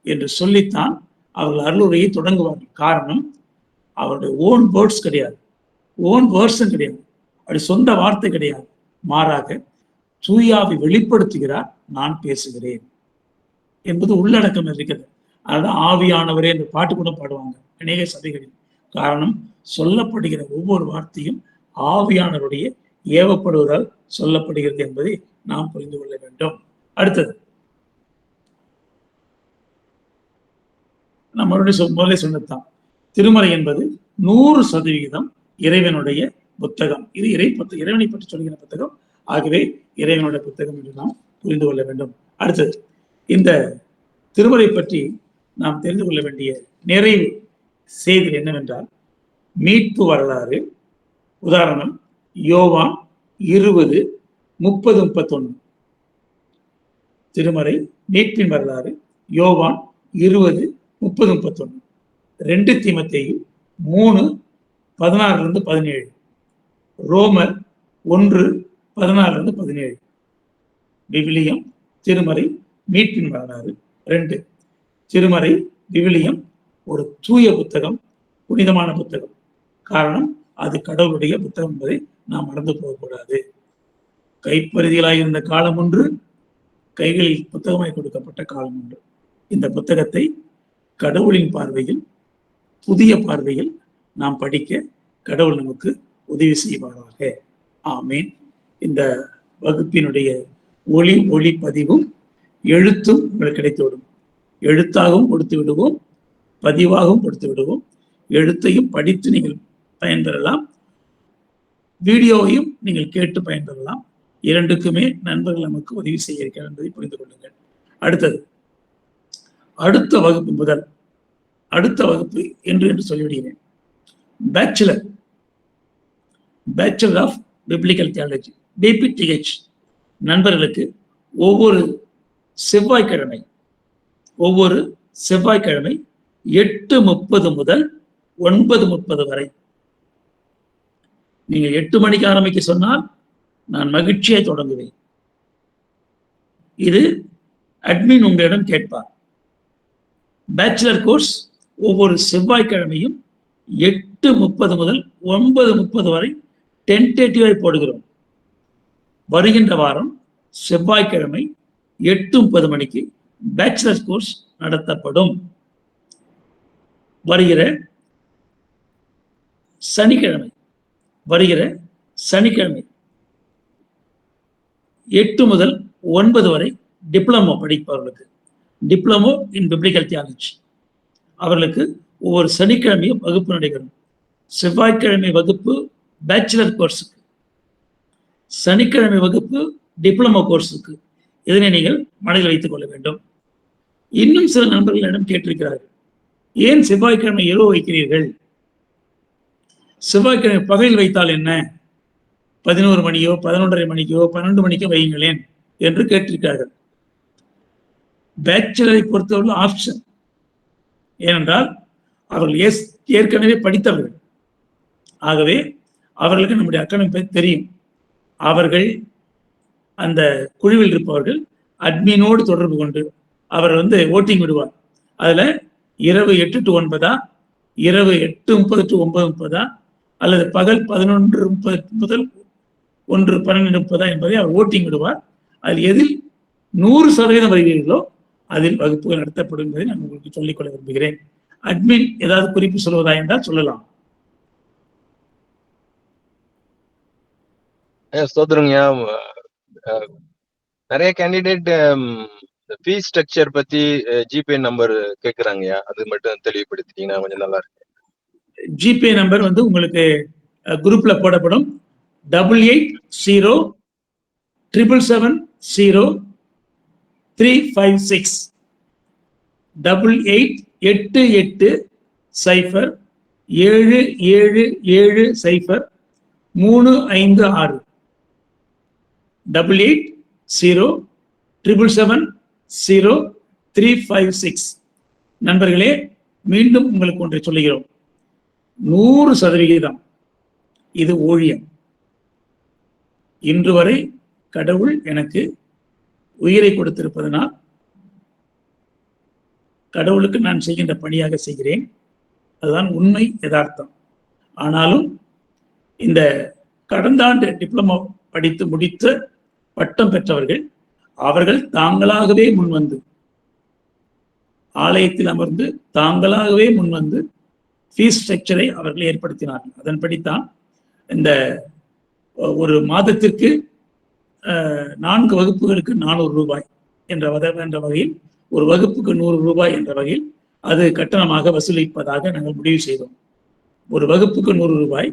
என்று சொல்லித்தான் அவர்கள் அருளுரையை தொடங்குவார்கள். காரணம், அவருடைய ஓன் வேர்ட்ஸ் கிடையாது, ஓன் வேர்ட்ஸும் கிடையாது, அப்படி சொந்த வார்த்தை கிடையாது. மாறாக தூயாவி வெளிப்படுத்துகிறார், நான் பேசுகிறேன் என்பது உள்ளடக்கம் இருக்கிறது. அதனால ஆவியானவரே என்று பாட்டு கூட பாடுவாங்க அநேக சபைகளில். காரணம், சொல்லப்படுகிற ஒவ்வொரு வார்த்தையும் ஆவியானவருடைய ஏவப்படுவதால் சொல்லப்படுகிறது என்பதை நாம் புரிந்து கொள்ள வேண்டும். அடுத்தது, நம்மளுடைய முதலே சொன்னதுதான், திருமறை என்பது 100% இறைவனுடைய புத்தகம். இது இறைவனை பற்றி சொல்கிற புத்தகம். ஆகவே இறைவனுடைய புத்தகம் என்று நாம் புரிந்து கொள்ள வேண்டும். அடுத்தது, இந்த திருமறை பற்றி நாம் தெரிந்து கொள்ள வேண்டிய நிறைவு செய்தி என்னவென்றால், மீட்பு வரலாறு. உதாரணம், யோவான் 20:30-31. திருமறை மீட்பின் வரலாறு யோவான் 20:30-31. 2 தீமோத்தேயு 3:16-17. ரோமர் 1:16-17. விவிலியம், திருமறை, மீட்பின் வரலாறு 2. திருமறை, விவிலியம் ஒரு தூய புத்தகம், புனிதமான புத்தகம். காரணம், அது கடவுளுடைய புத்தகம் என்பதை நாம் மறந்து போகக்கூடாது. கைப்பரிதிகளாக இருந்த காலம் ஒன்று, கைகளில் புத்தகமாய் கொடுக்கப்பட்ட காலம் ஒன்று. இந்த புத்தகத்தை கடவுளின் பார்வையில், புதிய பார்வையில் நாம் படிக்க கடவுள் நமக்கு உதவி செய்வாராக. ஆமீன். இந்த வகுப்பினுடைய ஒளி பதிவும் எழுத்தும் உங்களுக்கு கிடைத்துவிடும். எழுத்தாகவும் கொடுத்து விடுவோம், பதிவாகவும் கொடுத்து விடுவோம். எழுத்தையும் படித்து நீங்கள் பயன்பெறலாம், வீடியோவையும் நீங்கள் கேட்டு பயன்பெறலாம். இரண்டுக்குமே நண்பர்கள் நமக்கு உதவி செய்ய இருக்கிறார் என்பதை புரிந்து கொள்ளுங்கள். அடுத்தது, அடுத்த வகுப்பு முதல் அடுத்த வகுப்பு என்று சொல்லிவிடுகிறேன். Bachelor of biblical theology, BPTH நண்பர்களுக்கு ஒவ்வொரு செவ்வாய்க்கிழமை 8:30 முதல் 9:30 வரை. நீங்க 8 மணிக்கு ஆரம்பிக்க சொன்னால் நான் மகிழ்ச்சியை தொடங்குவேன். இது அட்மின் உங்களிடம் கேட்பார். பேச்சுலர் கோர்ஸ் ஒவ்வொரு செவ்வாய்க்கிழமையும் 8:30 முதல் 9:30 வரை டென்டேட்டிவாய் போடுகிறோம். வருகின்ற வாரம் செவ்வாய்க்கிழமை 8:30 மணிக்கு பேச்சுலர் கோர்ஸ் நடத்தப்படும். வருகிற சனிக்கிழமை 8 முதல் 9 வரை டிப்ளமோ படிப்பவர்களுக்கு, டிப்ளமோ இன் பிப்ளிக்கல் தியாலஜி, அவர்களுக்கு ஒவ்வொரு சனிக்கிழமையும் வகுப்பு நடைபெறும். செவ்வாய்க்கிழமை வகுப்பு பேச்சுலர் கோர்ஸுக்கு, சனிக்கிழமை வகுப்பு டிப்ளமோ கோர்ஸுக்கு. இதனை நீங்கள் மனதில் வைத்துக் கொள்ள வேண்டும். இன்னும் சில நண்பர்களிடம் கேட்டிருக்கிறார்கள், ஏன் செவ்வாய்க்கிழமை இரவு வைக்கிறீர்கள்? செவ்வாய்க்கிழமை பகலில் வைத்தால் என்ன, 11 மணியோ 11:30 மணிக்கோ 12 மணிக்கோ வையுங்களேன் என்று கேட்டிருக்கார்கள். பேச்சுலரை பொறுத்தவரை ஆப்ஷன். ஏனென்றால் அவர்கள் ஏற்கனவே படித்தவர்கள். ஆகவே அவர்களுக்கு நம்முடைய அக்கடமி தெரியும். அவர்கள் அந்த குழுவில் இருப்பவர்கள் அட்மினோடு தொடர்பு கொண்டு அவர் ஓட்டிங் விடுவார். அதுல இரவு 8 to 9, இரவு 8:30 to 9:30, அல்லது பகல் 11:30 முதல் 1:12:30 என்பதை அவர் ஓட்டிங் விடுவார். அதில் எதில் 100% வருகிறீர்களோ அதில் வகுப்புகள் நடத்தப்படும் என்பதை நான் உங்களுக்கு சொல்லிக்கொள்ள விரும்புகிறேன். அட்மின் ஏதாவது குறிப்பு சொல்வதா என்றால் சொல்லலாம். நிறைய கேண்டிடேட் ஃபீஸ் ஸ்ட்ரக்சர் பத்தி ஜிபே நம்பர் கேக்குறாங்கயா, அது மட்டும் தெளிவுபடுத்திட்டீங்கன்னா கொஞ்சம் நல்லா இருக்கு. ஜிபே நம்பர் உங்களுக்கு குரூப்ல போடப்படும். 8807770356 88-878-777-356 88-777-356. நண்பர்களே, மீண்டும் உங்களுக்கு ஒன்றை சொல்லுகிறோம். 100% இது ஊழியம். இன்று வரை கடவுள் எனக்கு உயிரை கொடுத்திருப்பதனால் கடவுளுக்கு நான் செய்கின்ற பணியாக செய்கிறேன். அதுதான் உண்மை, யதார்த்தம். ஆனாலும் இந்த கடந்த ஆண்டு டிப்ளமோ படித்து முடித்த பட்டம் பெற்றவர்கள் அவர்கள் தாங்களாகவே முன்வந்து, ஆலயத்தில் அமர்ந்து தாங்களாகவே முன்வந்து ஃபீஸ் ஸ்ட்ரக்சரை அவர்கள் ஏற்படுத்தினார்கள். அதன்படித்தான் இந்த ஒரு மாதத்திற்கு 4 வகுப்புகளுக்கு 400 ரூபாய் என்ற வகையில், ஒரு வகுப்புக்கு 100 ரூபாய் என்ற வகையில் அது கட்டணமாக வசூலிப்பதாக நாங்கள் முடிவு செய்தோம். ஒரு வகுப்புக்கு 100 ரூபாய்,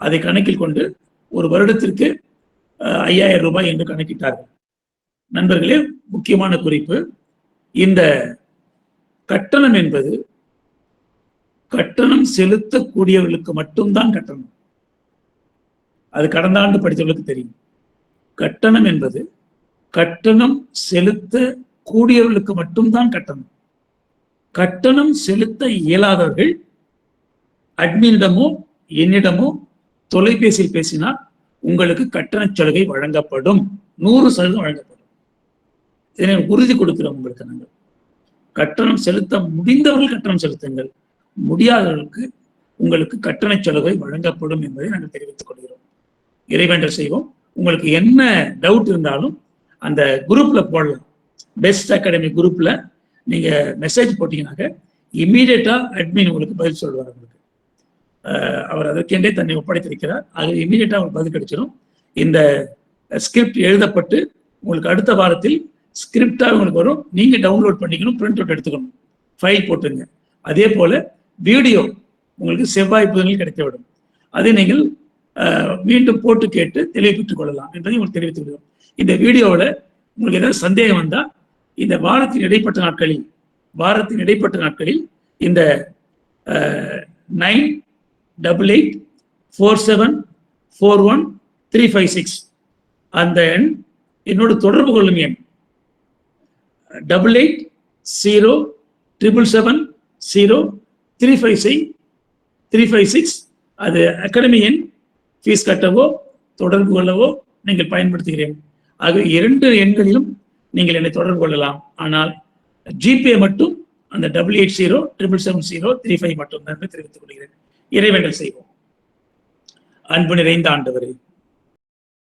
அதை கணக்கில் கொண்டு ஒரு வருடத்திற்கு 5000 ரூபாய் என்று கணக்கிட்டார்கள். நண்பர்களே, முக்கியமான குறிப்பு, இந்த கட்டணம் என்பது கட்டணம் செலுத்தக்கூடியவர்களுக்கு மட்டும்தான் கட்டணம். அது கடந்த ஆண்டு படித்தவர்களுக்கு தெரியும். கட்டணம் என்பது கட்டணம் செலுத்த கூடியவர்களுக்கு மட்டும்தான் கட்டணம். கட்டணம் செலுத்த இயலாதவர்கள் அட்மினிடமோ என்னிடமோ தொலைபேசியில் பேசினால் உங்களுக்கு கட்டண சலுகை வழங்கப்படும். 100% வழங்கப்படும். இதனை உறுதி கொடுக்கிறோம் உங்களுக்கு. நாங்கள் கட்டணம் செலுத்த முடிந்தவர்கள் கட்டணம் செலுத்துங்கள், முடியாதவர்களுக்கு உங்களுக்கு கட்டண சலுகை வழங்கப்படும் என்பதை நாங்கள் தெரிவித்துக் கொள்கிறோம். இறைவேண்டல் செய்வோம். உங்களுக்கு என்ன டவுட் இருந்தாலும் அந்த குரூப்ல போடலாம். பெஸ்ட் அகாடமி குரூப்ல நீங்க மெசேஜ் போட்டீங்கன்னாக்க இம்மீடியட்டா அட்மின் உங்களுக்கு பதில் சொல்லுவார். உங்களுக்கு அவர் அதற்கென்றே தன்னை ஒப்படைத்திருக்கிறார். அது இம்மீடியட்டா உங்களுக்கு பதில் கிடைச்சிடும். இந்த ஸ்கிரிப்ட் எழுதப்பட்டு உங்களுக்கு அடுத்த வாரத்தில் ஸ்கிரிப்டா உங்களுக்கு வரும். நீங்க டவுன்லோட் பண்ணிக்கணும், பிரிண்ட் அவுட் எடுத்துக்கணும், ஃபைல் போட்டுங்க. அதே போல வீடியோ உங்களுக்கு செவ்வாய் புதன்கள் கிடைத்துவிடும். அதை நீங்கள் மீண்டும் போட்டு கேட்டு தெளிவுபெற்றுக் கொள்ளலாம் என்பதை உங்களுக்கு தெரிவித்துக் கொள்கிறோம். இந்த வீடியோவில் உங்களுக்கு ஏதாவது சந்தேகம் வந்தால் இந்த வாரத்தின் இடைப்பட்ட நாட்களில் இந்த 9884741356 அந்த எண் என்னோடு தொடர்பு கொள்ளும் எண். 88-777-0356 அது அகாடமி எண். ஃபீஸ் கட்டவோ தொடர்பு கொள்ளவோ நீங்கள் பயன்படுத்துகிறேன். ஆக 2 எண்களிலும் நீங்கள் என்னை தொடர்பு கொள்ளலாம். ஆனால் ஜிபே மட்டும் அந்த 88-777-356 மட்டும் தான் தெரிவித்துக் கொள்கிறேன். இறைவேண்டல் செய்வோம். அன்பு நிறைந்த ஆண்டவரே,